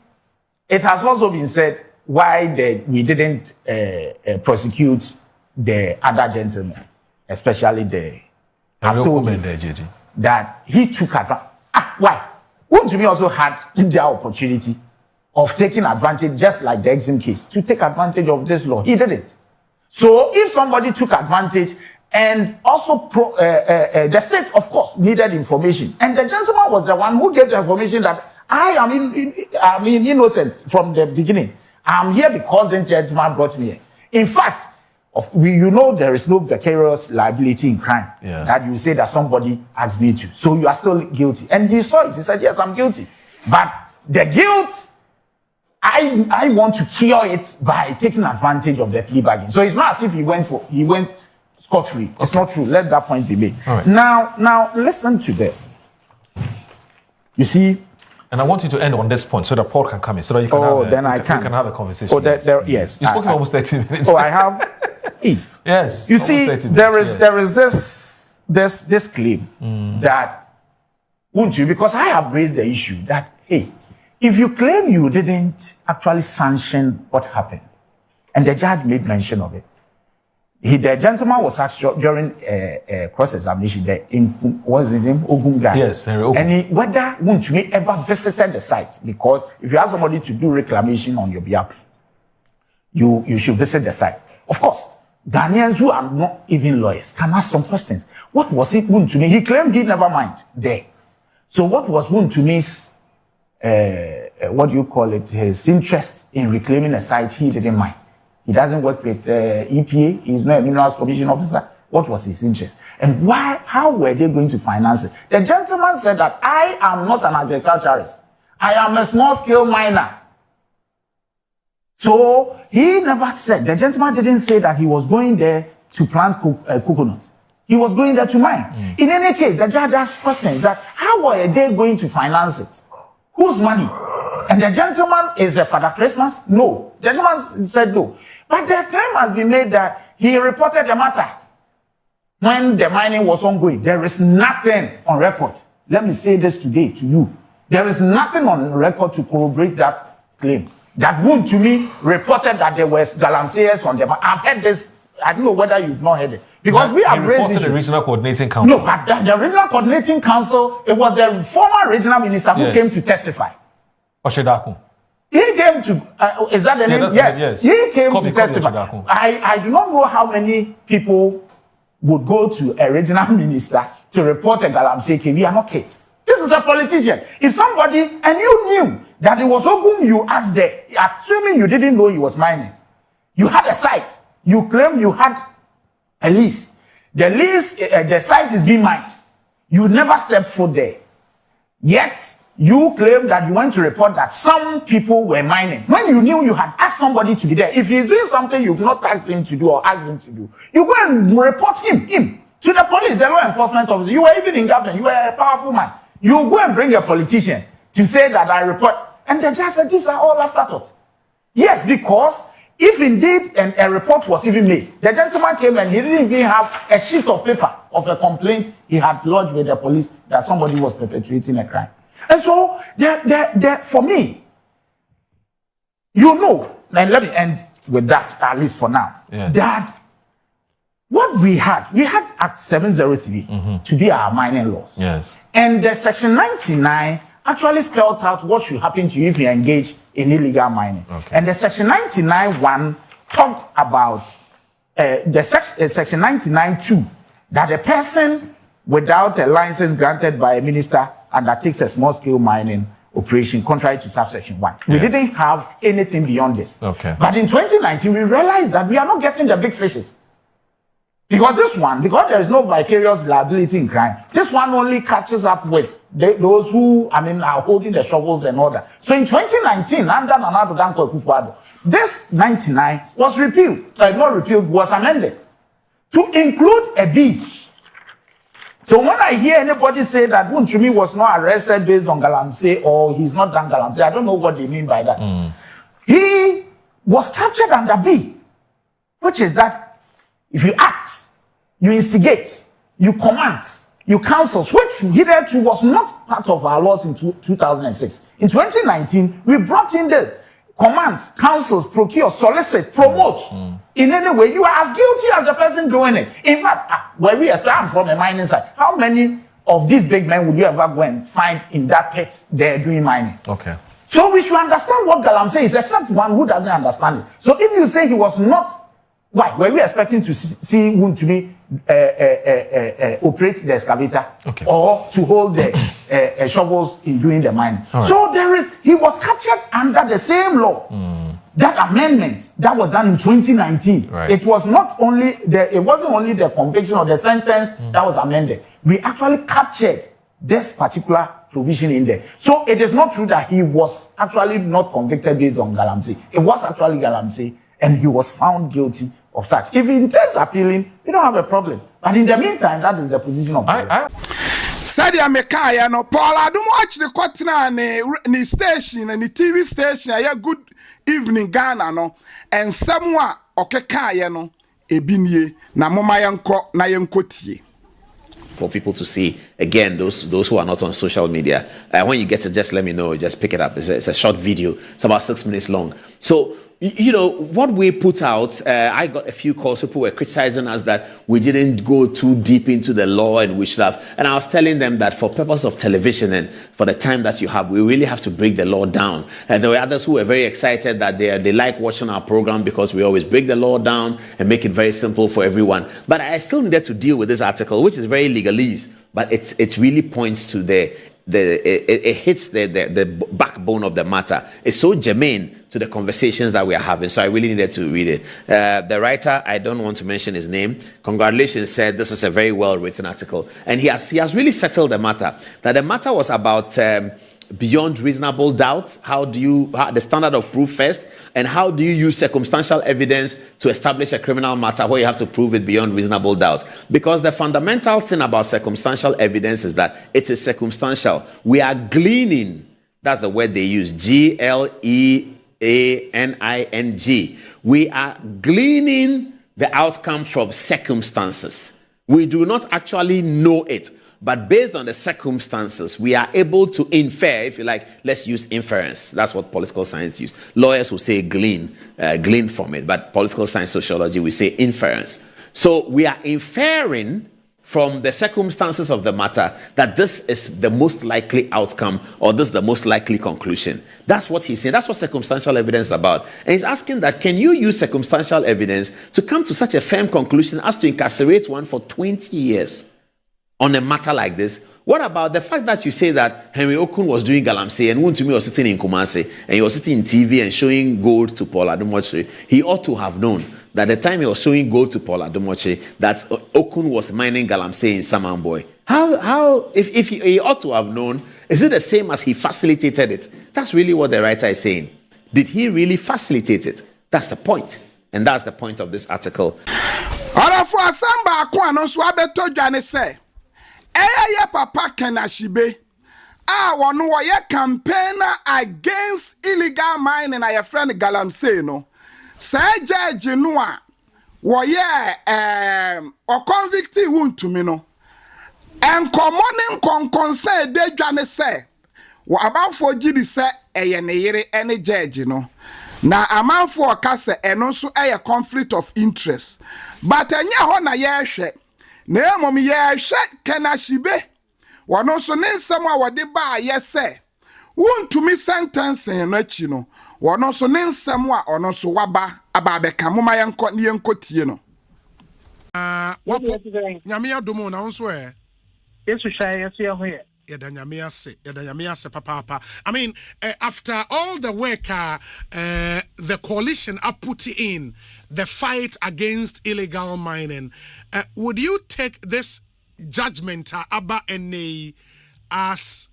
it has also been said why we didn't prosecute the other gentleman, especially the I've told you that he took advantage. Why? Wontumi also had the opportunity of taking advantage, just like the Exim case, to take advantage of this law. He didn't. So if somebody took advantage and also the state, of course, needed information, and the gentleman was the one who gave the information that I am innocent from the beginning. I'm here because the gentleman brought me here. In fact, there is no vicarious liability in crime that you say that somebody asked me to. So you are still guilty. And he saw it. He said, yes, I'm guilty. But the guilt, I want to cure it by taking advantage of the plea bargain. So it's not as if he went scot-free. Okay. It's not true. Let that point be made. All right. Now listen to this. You see, and I want you to end on this point so that Paul can come in, so that you can can have a conversation. Yes. You spoke almost 30 minutes. I have. Yes. You see, there is this claim that Wontumi, because I have raised the issue that, hey, if you claim you didn't actually sanction what happened, and the judge made mention of it, the gentleman was asked during cross-examination, what's his name? Ogunga. Yes, Henry Ogun. And whether Wontumi ever visited the site, because if you ask somebody to do reclamation on your behalf, you should visit the site. Of course, Ghanaians who are not even lawyers can ask some questions. What was it Wontumi? He claimed he never mind there. So what was Wontumi'S, his interest in reclaiming a site he didn't mind? He doesn't work with EPA. He's not a Minerals Commission officer. What was his interest? And how were they going to finance it? The gentleman said that I am not an agriculturist. I am a small-scale miner. So he never said, the gentleman didn't say that he was going there to plant coconuts. He was going there to mine. In any case, the judge asked questions that how are they going to finance it? Whose money? And the gentleman is a Father Christmas? No. The gentleman said no. But the claim has been made that he reported the matter when the mining was ongoing. There is nothing on record. Let me say this today to you. There is nothing on record to corroborate that claim. That Wontumi reported that there was galamseyers on them. I've heard this. I don't know whether you've not heard it. Because we have raised the Regional Coordinating Council. No, but the Regional Coordinating Council, it was the former regional minister who came to testify. Oshedaku. He came to, is that the name? Yes. He came to testify. I do not know how many people would go to a regional minister to report a galamsey. We are not kids. This is a politician. If somebody, and you knew that it was Ogun you asked there, assuming you didn't know he was mining, you had a site, you claim you had a lease. The lease, the site is being mined. You never stepped foot there. Yet, you claim that you went to report that some people were mining when you knew you had asked somebody to be there. If he's doing something you've not asked him to do or asked him to do, you go and report him to the police, the law enforcement officer. You were even in government, you were a powerful man. You go and bring a politician to say that I report, and the judge said these are all afterthoughts. Yes, because if indeed a report was even made, the gentleman came and he didn't even have a sheet of paper of a complaint he had lodged with the police that somebody was perpetrating a crime. And so, for me, you know, and let me end with that, at least for now, that what we had Act 703 to be our mining laws. Yes. And the Section 99 actually spelled out what should happen to you if you engage in illegal mining. Okay. And the Section 99(1) talked about Section 99(2) that a person without a license granted by a minister undertakes a small-scale mining operation contrary to subsection 1. We didn't have anything beyond this. Okay. But in 2019, we realized that we are not getting the big fishes. Because there is no vicarious liability in crime, this one only catches up with those who, are holding the shovels and all that. So in 2019, under Nana Addo Dankwa Akufo-Addo, this 99 was repealed. Not repealed, was amended to include a B. So when I hear anybody say that Wontumi was not arrested based on galamsey or he's not done galamsey, I don't know what they mean by that. He was captured under B, which is that if you act, you instigate, you command, you counsel, which hitherto was not part of our laws in 2006. In 2019, we brought in this. Command, counsels, procure, solicit, promote. In any way, you are as guilty as the person doing it. In fact, where we are, I'm from a mining site. How many of these big men would you ever go and find in that pit there doing mining? Okay. So we should understand what galamsey is, except one who doesn't understand it. So if you say he was not, why? Were we expecting to see Wontumi operate the excavator or to hold the shovels in doing the mining? Right. So he was captured under the same law. That amendment that was done in 2019. Right. It was not only it wasn't only the conviction or the sentence that was amended. We actually captured this particular provision in there. So it is not true that he was actually not convicted based on galamsey. It was actually galamsey, and he was found guilty of such. If he intends appealing, we don't have a problem. But in the meantime, that is the position of Sadia Mekaya no Paul Adumo actually kwatena ni station ni TV station ya Good Evening Ghana no and somewhere okekaya no ebinie na moma yanko na yankotie. For people to see again, those who are not on social media, when you get it, just let me know. Just pick it up. It's a short video. It's about 6 minutes long. So what we put out, I got a few calls. People were criticizing us that we didn't go too deep into the law and we should have. And I was telling them that for purpose of television and for the time that you have, we really have to break the law down. And there were others who were very excited that they like watching our program because we always break the law down and make it very simple for everyone. But I still needed to deal with this article, which is very legalese, but it really points to it hits the backbone of the matter. It's so germane to the conversations that we are having. So I really needed to read it. The writer, I don't want to mention his name, congratulations, said this is a very well written article. And he has really settled the matter. That the matter was about beyond reasonable doubt. How the standard of proof first, and how do you use circumstantial evidence to establish a criminal matter where you have to prove it beyond reasonable doubt? Because the fundamental thing about circumstantial evidence is that it is circumstantial. We are gleaning, that's the word they use, Gleaning. We are gleaning the outcome from circumstances. We do not actually know it. But based on the circumstances, we are able to infer, if you like, let's use inference. That's what political science use. Lawyers will say glean from it. But political science, sociology, we say inference. So we are inferring from the circumstances of the matter that this is the most likely outcome or this is the most likely conclusion. That's what he's saying. That's what circumstantial evidence is about. And he's asking that, can you use circumstantial evidence to come to such a firm conclusion as to incarcerate one for 20 years? On a matter like this? What about the fact that you say that Henry Okun was doing galamsey and Wontumi was sitting in Kumasi and he was sitting in TV and showing gold to Paul Adumoche? He ought to have known that the time he was showing gold to Paul Adumoche, that Okun was mining galamsey in Samanboy. How if he ought to have known, Is it the same as he facilitated it? That's really what the writer is saying. Did he really facilitate it? That's the point. And that's the point of this article. For Asamba Aquano Swabeto Jane say, Aya Papa Kenashibe. One wire campaigner against illegal mining. I friend Galamsey no. Say Judge Noa. Or convicted Wontumi no. And commoning concern de Jane say. What about for Gidi say any judge no. Na amount for kase and also a conflict of interest. But anya ho na yehwe. Na mom yehwe Kenashibe. One also nin samwa wade ba yese. Wontumi sentence no achi no. One also nin samwa ono so waba aba beka moma yenko ne yenko tie no. Wapo nyame adomo na nso Yesu shay yesu ye ho ye. Yada nyame ase papa. I mean, after all the work the coalition are putting in the fight against illegal mining, would you take this judgment Abba NA as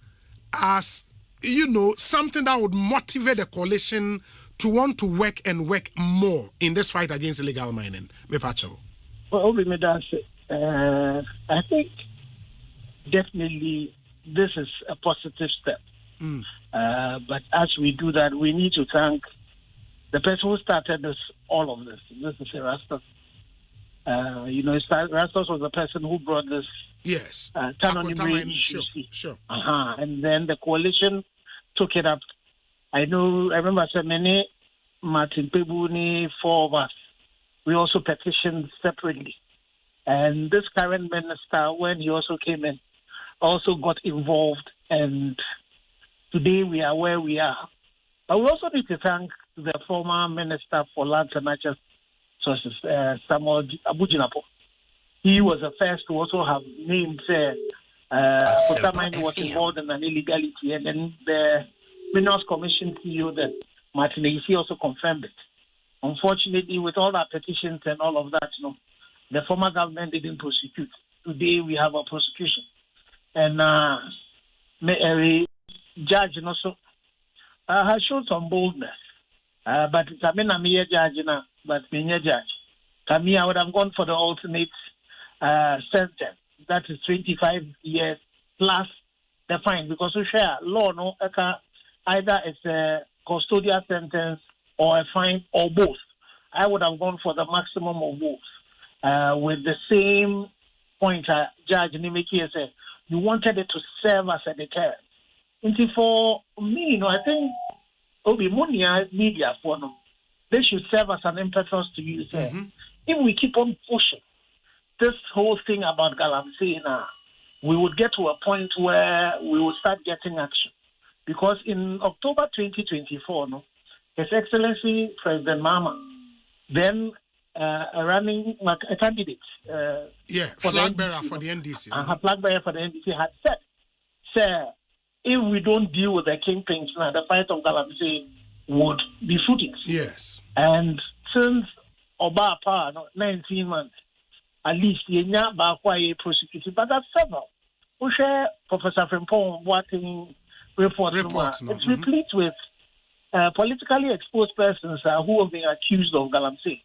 you know, something that would motivate the coalition to want to work more in this fight against illegal mining? Mepacho. Well, I think definitely this is a positive step. But as we do that, we need to thank the person who started all of this. This is Erastus. Erastus was the person who brought this. Yes. Sure. And then the coalition took it up. I remember I said many Martin Pebuni, 4 of us. We also petitioned separately. And this current minister, when he also came in, also got involved, and today we are where we are. But we also need to thank the former Minister for Lands and Natural Sources, Samuel Abujinapo. He was the first to also have named Potamine was involved in an illegality, and then the Minerals Commission CEO, that Martin Isi, also confirmed it. Unfortunately, with all our petitions and all of that, the former government didn't prosecute. Today we have a prosecution. And judge also has shown some boldness. But I'm a judge now, but being a judge. I would have gone for the ultimate sentence. That is 25 years plus the fine. Because we share law, either it's a custodial sentence or a fine or both. I would have gone for the maximum of both. With the same point Judge Nimeki said, you wanted it to serve as a deterrent. And for me, I think Obi Munia media for them. They should serve as an impetus to use it. If we keep on pushing this whole thing about Galamsey, we would get to a point where we will start getting action. Because in October 2024, His Excellency President Mama, then running a candidate, flag bearer for the NDC. Flag bearer for the NDC had said, "Sir, if we don't deal with the kingpins now, the fight of Galamsey would be footing." Yes. And since Oba Power, 19 months, at least Yenya Bakwa prosecuted, but that's several. We share Professor Frimpong Boateng report. It's replete with politically exposed persons who have been accused of Galamsey.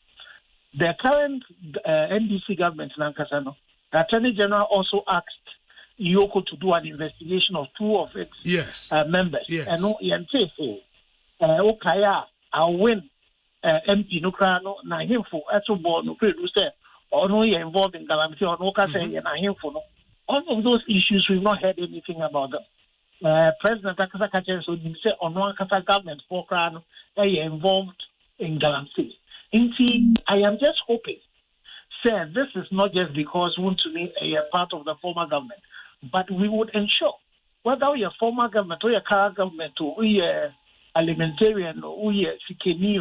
The current NDC government in Ankasano, the Attorney General also asked Yoko to do an investigation of 2 of its members. Yes. And Okaya, I'll win MP Nukrano, na him for Etobo, no producer, or no, you're involved in Galamsey, or no, him for no. All of those issues, we've not heard anything about them. President Akasa Kachen, so you say, on one Kasa government for Krano, they are involved in Galamsey. Indeed, I am just hoping, sir, this is not just because Wontumi is a part of the former government, but we would ensure whether we are former government or your current government or we are alimentarian or we are Sikeni,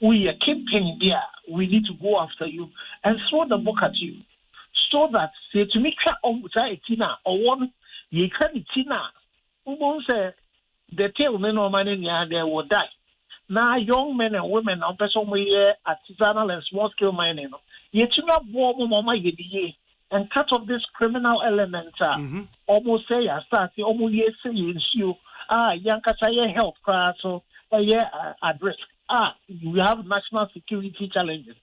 we are keeping there, we need to go after you and throw the book at you so that, say, to me, or one, you can't tina, who won't say the tail men or money there will die. Now, young men and women on person artisanal and small scale mining. Yet you not warm mama ye and cut off this criminal element. Almost say, I start almost yes, you Yankasa health class, so at risk. We have national security challenges.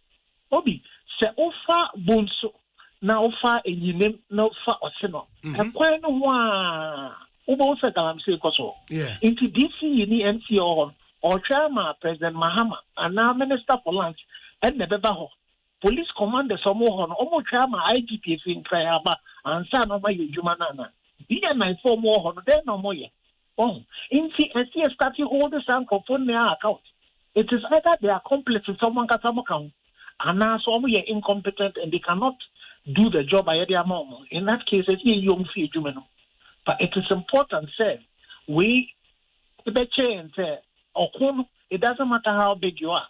Obi, se offer bonso, na offer a name, no fa or sino. And quite no one. Ubo se kalam se koso. Into DC ni MCO or Chairman President Mahama and now Minister for Lands and the Bebaho. Police Commander Somohon, Omo Chairman IGP in Krayaba and San of my Jumanana. Be a nice for more on no more. Oh, in CSC starting all the sound for phone their account. It is either they are complex with someone got some account and now some are incompetent and they cannot do the job by their mom. In that case, it's a young fee, but it is important, say, we the change, say, it doesn't matter how big you are,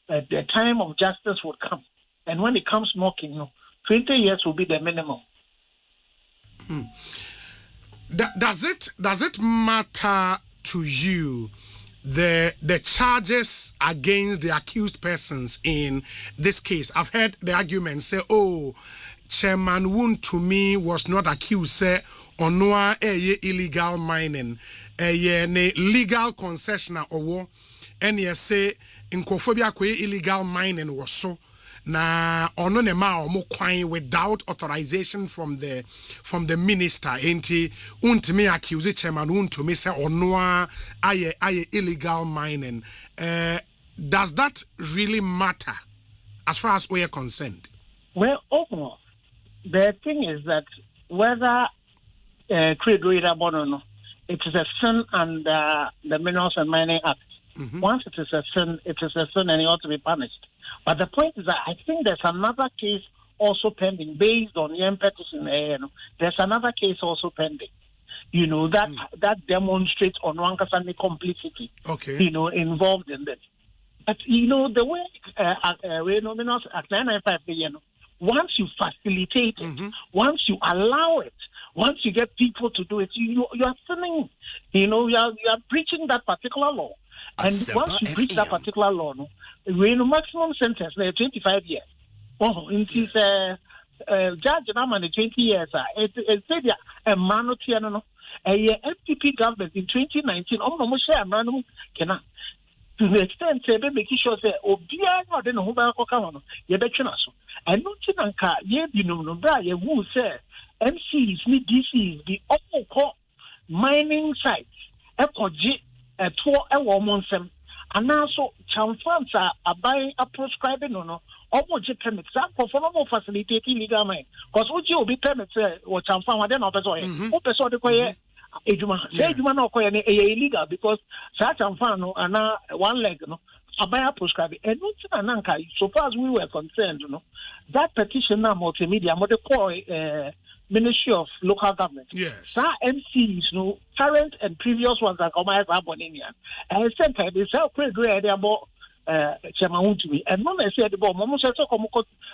the time of justice will come. And when it comes knocking, 20 years will be the minimum. Does it matter to you the charges against the accused persons in this case? I've heard the argument say, oh, Chairman Wontumi was not accused, say, on no illegal mining, legal concessioner or and you say in Kophobia illegal mining was so. Na ono ne ma omo kwan without authorization from the minister enti untimi accuse Chairman Wontumi say ono aye illegal mining. Does that really matter as far as we are concerned? Well, the thing is that whether credo it is a sin under the Minerals and Mining Act. Once it is a sin and it ought to be punished. But the point is that I think there's another case also pending based on the petition. There's another case also pending. That demonstrates on one person complicity. Okay. Involved in this. But the way Minerals Act 995, once you facilitate it, once you allow it, once you get people to do it, you are sinning. You are breaching that particular law. And once you breach that particular law, we're in a maximum sentence, 25 years. Oh, in this judge, I'm 20 years. It's a man of Tiano, a FTP government in 2019, almost a man cannot. To the extent, say, making sure that Obia, I don't know who back on your betchunaso. And not in car, ye no bra, who say MCs, DCs, the all mining sites, FOG. A tour a woman sem and also chamfans are buying a prescribing no almost permits that for no facilitating legal mine because would you be permits or chamfan then open so the quiet ejuma no illegal because such chamfan and one leg a buyer prescribing and not so far as we were concerned that petition now multimedia what they call Ministry of Local Government. Yes. MCs, current and previous ones that come as Aboninian. And sometimes they say, "Great about Chairman Wontumi," and not necessarily about almost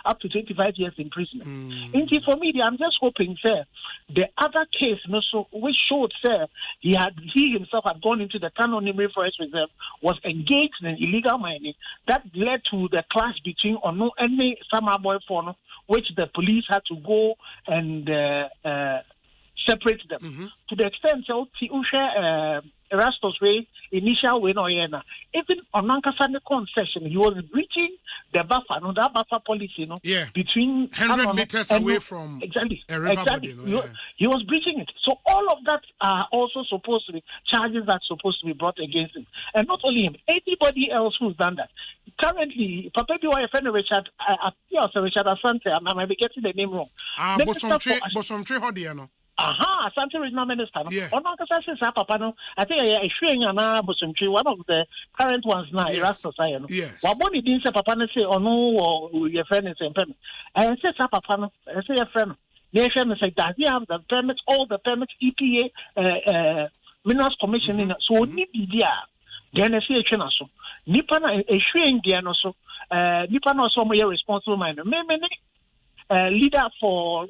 up to 25 years imprisonment. Indeed, for me, I'm just hoping, sir, the other case, which showed, sir, he himself had gone into the Canonimary Forest Reserve, was engaged in illegal mining. That led to the clash between Ono and Summer Boy Fono, which the police had to go and separate them. To the extent, so Erastus Way, initial way, even on Nankasane concession, he was breaching the buffer, that buffer policy, between 100 meters away from a river body, he was breaching it. So all of that are also supposed to be charges that are supposed to be brought against him. And not only him, anybody else who's done that. Currently, Papa BYFN Richard Asante, I might be getting the name wrong. Bosomtre Hodiano. Asante Regional Minister. I think I showing an Bosomtre, one of the current ones now, Erastus. Yes. Waboni didn't say Papa say, or no, your friend is in permit. And I said, Papa, I say a friend. The friend say that we have the permits, all the permits, EPA, Minerals Commission in so need the then I say a channel. Nipana a showing the so Nipana so more responsible mind. leader for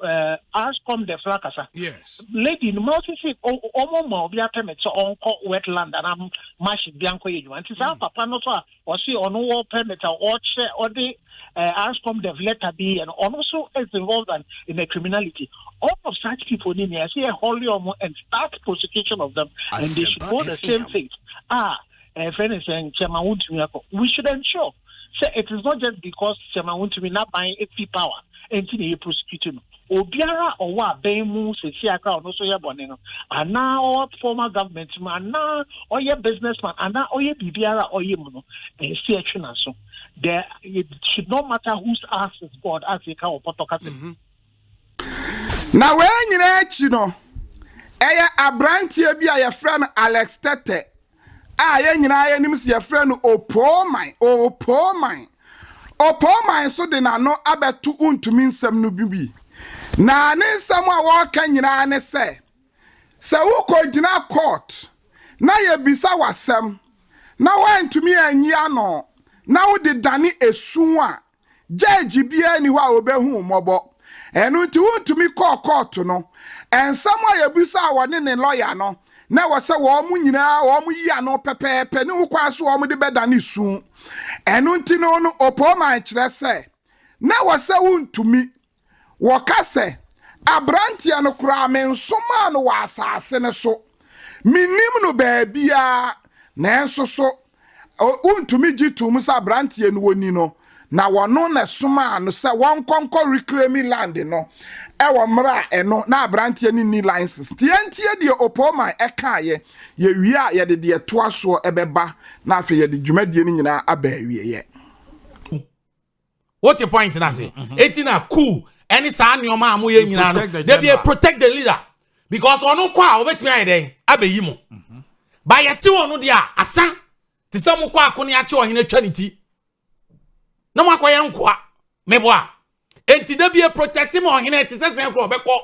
ASCOM the Fracasa. Yes. Lady, most say, Omo, be a permit on wetland and I'm mashing Bianco. And it's our papa, no, or see on all permit or share or the ASCOM the letter B and also is involved in the criminality. All of such people in here see a holy and start prosecution of them, and they should go the same thing. Friends and Chairman Wontumi, we should ensure. So it is not just because Chairman Wontumi not buying AP power and he prosecuting. Obiara or what Bemu se siaka no so ya boneno. And now former government man now or your businessman and now or your bibiara or your mono and see action so. There it should not matter whose ass is God as he can or potokasi. Now when you know, Abrantia be a friend Alex Tete. Yenina nim se friend Opo mine so de na no abetu untumi nsem no bibi. Na ne nsem a wo kan nyina ne se wo ko gina court na ye bisa wasem na wantumi anyi ano na wo de dane esu a judge bia ni ho a obehu mobo enu ti untumi court no ensem a ye bisa wone ne lawyer no na wose wo mu nyina wo mu yi ano pepepe ne ukwa so wo mu de bedane su enu nti no no opoma kire se na wose wuntumi wo ka se abrantia no kura men soma no wa asase ne so minim no baabia na enso so wuntumi gitum sa abrantia no woni no na wono na soma no se won konko reclaiming land no ewo mra eno na abrantie ni license tientie de opoma ekaye ye wia ye de to aso ebeba na afa ye de dwumadie ni nyina aba wie ye. What your point na say etina cool any sa anyoma amu ye nyina no they be protect the leader because ono kwa obetumi ayeden abeyi mo ba ye ti wonu de asa ti se mo kwa akoni ache ohene twaniti na mo akoye nkwa meboa enti da bia protect mo ohene ti se sen kro obekọ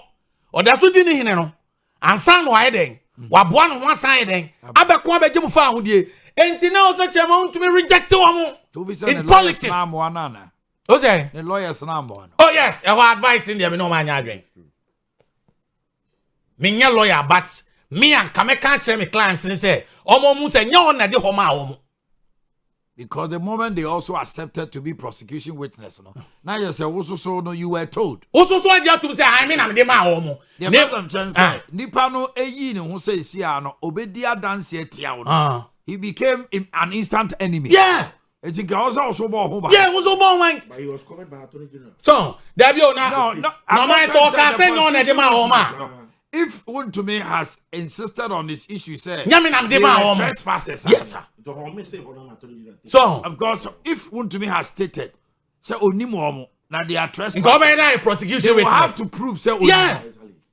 oda so di ni hene no ansa no ayeden waboa no ho asan ayeden abekọ abeje mu fa ahodie enti na o so Chairman Wontumi reject wo mo in politics. O say the lawyers number. Oh yes, I have advice in there me no man adwen. Me nya lawyer but me and Kameka tell me clients and say omo mu say nya on na de ho ma omo. Because the moment they also accepted to be prosecution witness, no. Now you say also so no you were told. Also so I to say I mean am de ma omo. The person chance nipa no eyi ne ho say sia no obedia dance etia no. He became an instant enemy. Yeah. It's in also born. Yeah, was born one. But he was covered by Attorney General. So, there be no. No, my so can say no na de ma omo. If Wontumi has insisted on this issue, say trespassers. Yes, sir. So, of course, if Wontumi has stated, say onimomo, now they are trespassers. Government prosecution they will have to prove, say yes.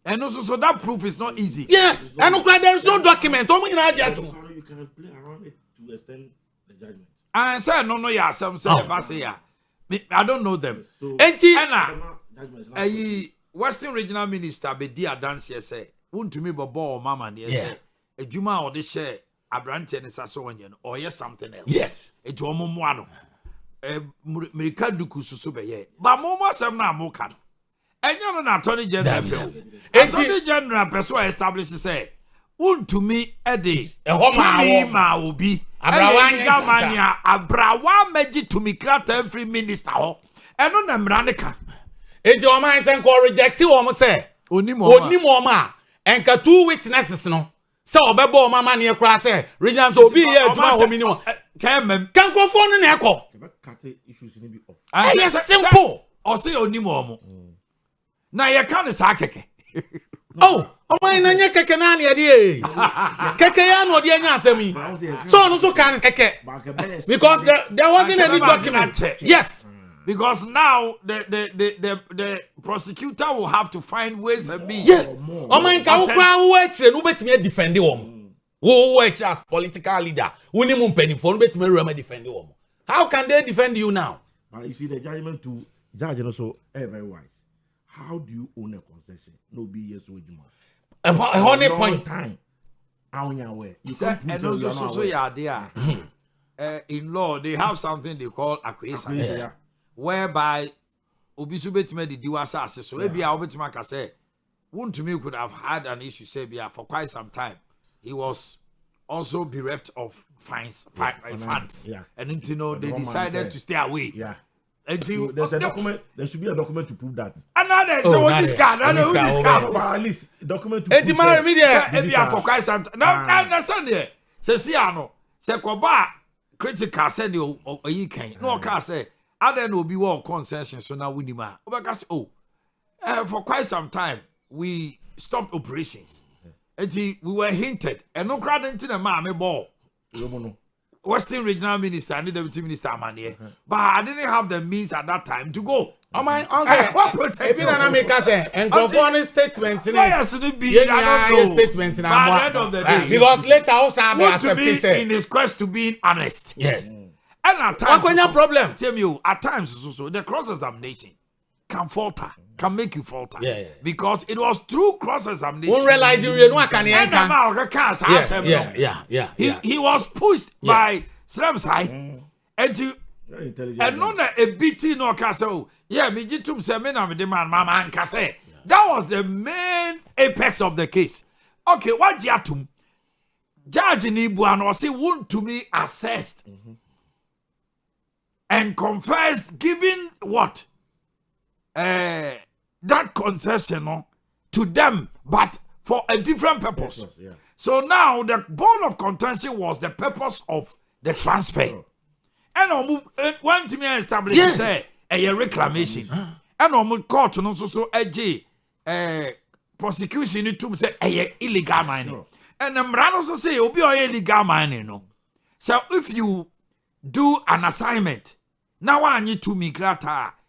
And also, so that proof is not easy. Yes, and there is no document. You can play around it to extend the judgment. And say no, yeah, some say I don't know them. So, Western Regional Minister be dear dance say Wontumi bobo mama ne say adwuma or de share abrante ne saso onye or yes something else. Yes. It omo ano. Mirika duku susu be ye. Ba momo sem na amoka no. Enyo no na Attorney General. Attorney General person establish say Wontumi ede ma obi. Abrawa meji to me krata every minister ho. Eno na mraneka. Eji o man say ko reject wo say onimo ma enka two witnesses no say obebo o mama ne kura say regional so obi ye aduma ho minimum kan krofo no na ekọ issues ni bi off. Yes, simple. O say onimo na ye kan sa keke. Oh, o man na nye keke na na ye keke ya no de anya asemi so no so kan keke because there wasn't any document. Yes. Because now the prosecutor will have to find ways and means. Yes. Oh my God, who actually no bet me defend them. Who as political leader? Who ni mun penny for no bet me defend them. How can they defend you now? But you see the judgment to judge and also very wise. How do you own a concession? No be yes or juma. A honey point time. You and also so yeah there. In law they have something they call acquiescence. Whereby obi so betime di diwa asase so ebia obetima ka say Wontumi could have had an issue say for quite some time. He was also bereft of funds. Yeah. And you know they decided to stay away. Yeah. There's a document. There should be a document to prove that. Another this guy. But at least document to prove that. For quite some time. Now understand there. Say Siano. Say Koba critical said you can. No can say. I then will be war concession. So now we need man. For quite some time we stopped operations. We were hinted. And no crowd into the man ball. Western Regional Minister and the Deputy Minister Amanier. But I didn't have the means at that time to go. Oh my answer. Even an American say, and go for a statement. Statement by the end of the day. Because later also I accept in his quest to being honest. Yes. And at times, problem. Tell me, at times, the cross-examination can falter, can make you falter. Yeah. Because it was through cross-examination. Won't realize you know I can He was pushed by Sremsai and not a BT no castle. Yeah, me jitum se me na me demand mama anka say. That was the main apex of the case. Okay, what jatum? Judge Nibu and was Wontumi assessed and confessed, giving what? That concession to them, but for a different purpose. Yes, yeah. So now the bone of contention was the purpose of the transfer. And one to me established say a reclamation. And court no so prosecution to say a illegal mining. And the Mran also say obi illegal mining no. So if you do an assignment, now I need to migrate.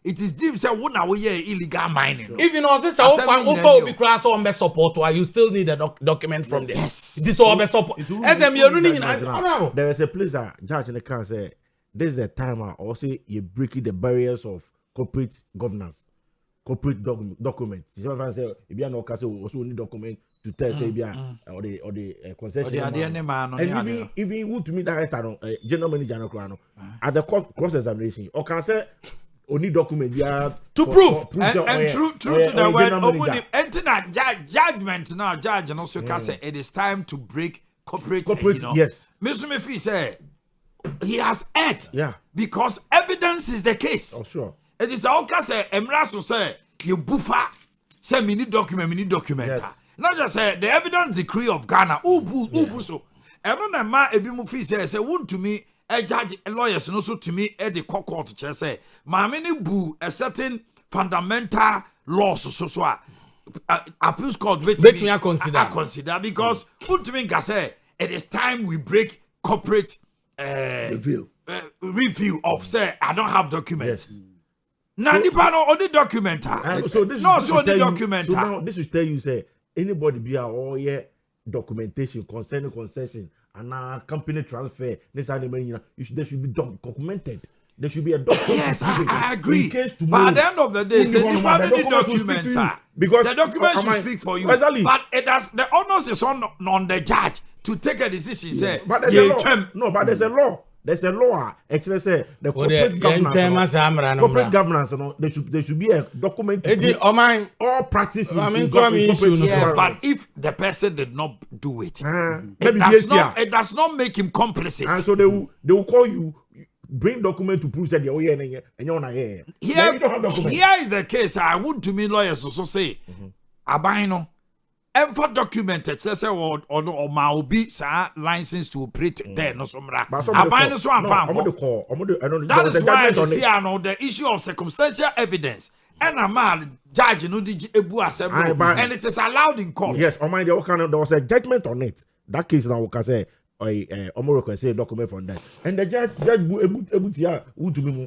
It is deemed say what now we illegal mining. Even though this over be class on best support, you still need a document from them. Yes. This all best support. There is a place that judge in the can say this is a time also you breaking the barriers of corporate governance, corporate documents. You say if you no also need document to tell say or the concession. And even Wontumi director general manager no at the cross examination or can say only document to prove and true to the word open enter that judgment now judge and also can say it is time to break corporate yes. Mr. Mefi say he has erred because evidence is the case. Oh sure. It is all can say Emraso say you buffer say we need document yes. Not just say the evidence decree of Ghana ubu so and ma ebi mu fi say Wontumi a judge a lawyers no so to me at the court to say mamini bu a certain fundamental laws so appeals court wait me consider because Wontumi can say it is time we break corporate review of say I don't have documents. Yes. Now the panel only document. So this now this will tell you say anybody be all documentation concerning concession and company transfer. This animal, there should be documented. There should be a document. Yes, I agree. But at the end of the day, the documents because the document should speak for you. Exactly. But it does, the onus is on the judge to take a decision. Say, but there's a law. No, but there's a law. There's a law. Actually, say the corporate governance. There should be a document. All practice. But if the person did not do it, it does not make him complicit. And so they will call you. Bring document to prove that you're here and you're not here. Here is the case. I want to mean lawyers also say, Abino, and for documented, say or Maobi license to operate there, no somra. Abino so I'm found. That is why you see, I know the issue of circumstantial evidence. And a man judge no and it is allowed in court. Yes, there was a judgment on it. That case now we can say. Omoro can say a document from that, and the judge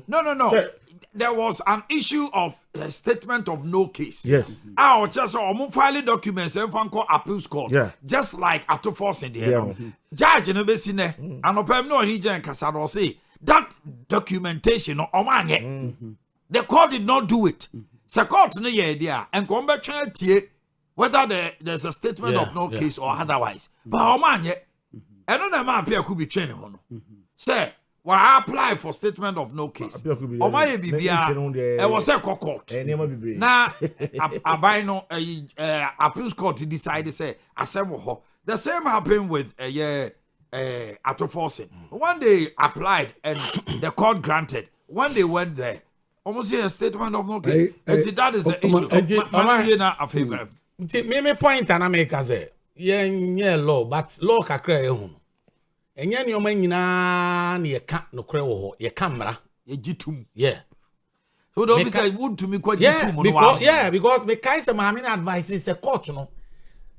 no. So, there was an issue of a statement of no case. Yes. I just file documents and call appeals court. Yeah. Just like at force in the air. Judge in the and opem no he can say that documentation the court did not do it. The court no idea and come back whether there's a statement of no case or otherwise. But and on a map here could be training on. Say, Why apply for statement of no case? Omaye bibia e was a court. Na abino appeals court decided say assemble. The same happened with Atoforcing. When they applied and the court granted, when they went there, almost a statement of no case. And that is the issue. Me point and I make as a yeah law, but law kakra home. And yan your man ye can't no creo ye camera ye jitum. Yeah. So don't be say would to me quite because me kaisa mamina advice is a court no.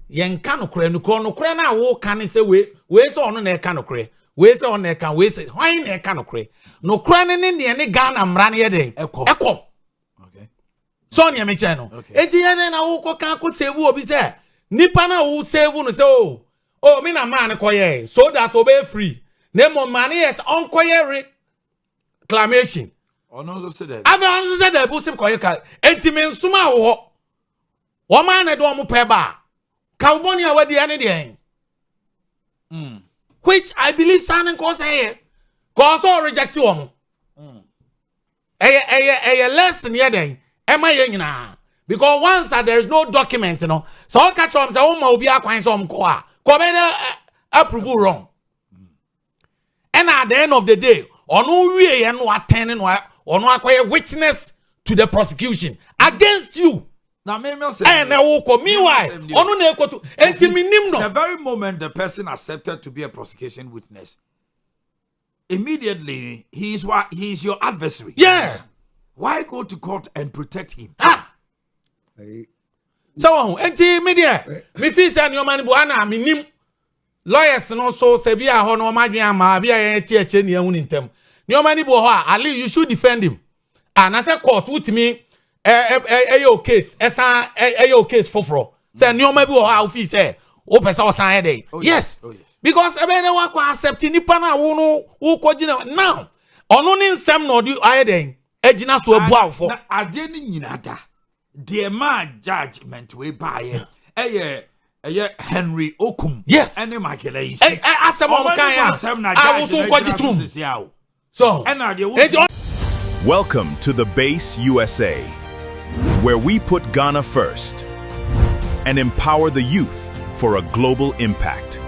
Yen kano kre no na wo kan se we se ono na ka no kre we se ono na ka we se hwan na ka no kre no kre ne Ghana mra ne ye den ekọ okay so ne me che no enti ye na wo ko kan ko save obi se nipa na wo save no se oh me na man ko ye so that obey free na mo man yes on ko ye reclamation ono so say that ava say that bu sim ko ye ka enti me nsuma wo man na do mo pe ba California where the end which I believe San and cause here cause all reject you on a lesson here then am I because once there is no document you know so I'll catch on say oh be a some koa approve wrong and at the end of the day on we and no attending or no acquire witness to the prosecution against you. Now, me say, the very moment the person accepted to be a prosecution witness, immediately he is your adversary. Yeah. Why go to court and protect him? So, media, me feel say your man buana minim lawyers no so say bia ho no madwen ama bia ye tie che ne hu ntem. Your man bo ho Ali, you should defend him. And I say court with me your case your case for say no maybe how feel say o pesa o san head yes because ebe na wa ko accept nipa na wo no wo ko gina now ono ni nsem na odi ayeden agina so abu awfo na ade ni nyina da de ma judgment we buy Henry Okum yes ene makele isi asem kan ya awu so ko gitum so welcome to the Base USA, where we put Ghana first and empower the youth for a global impact.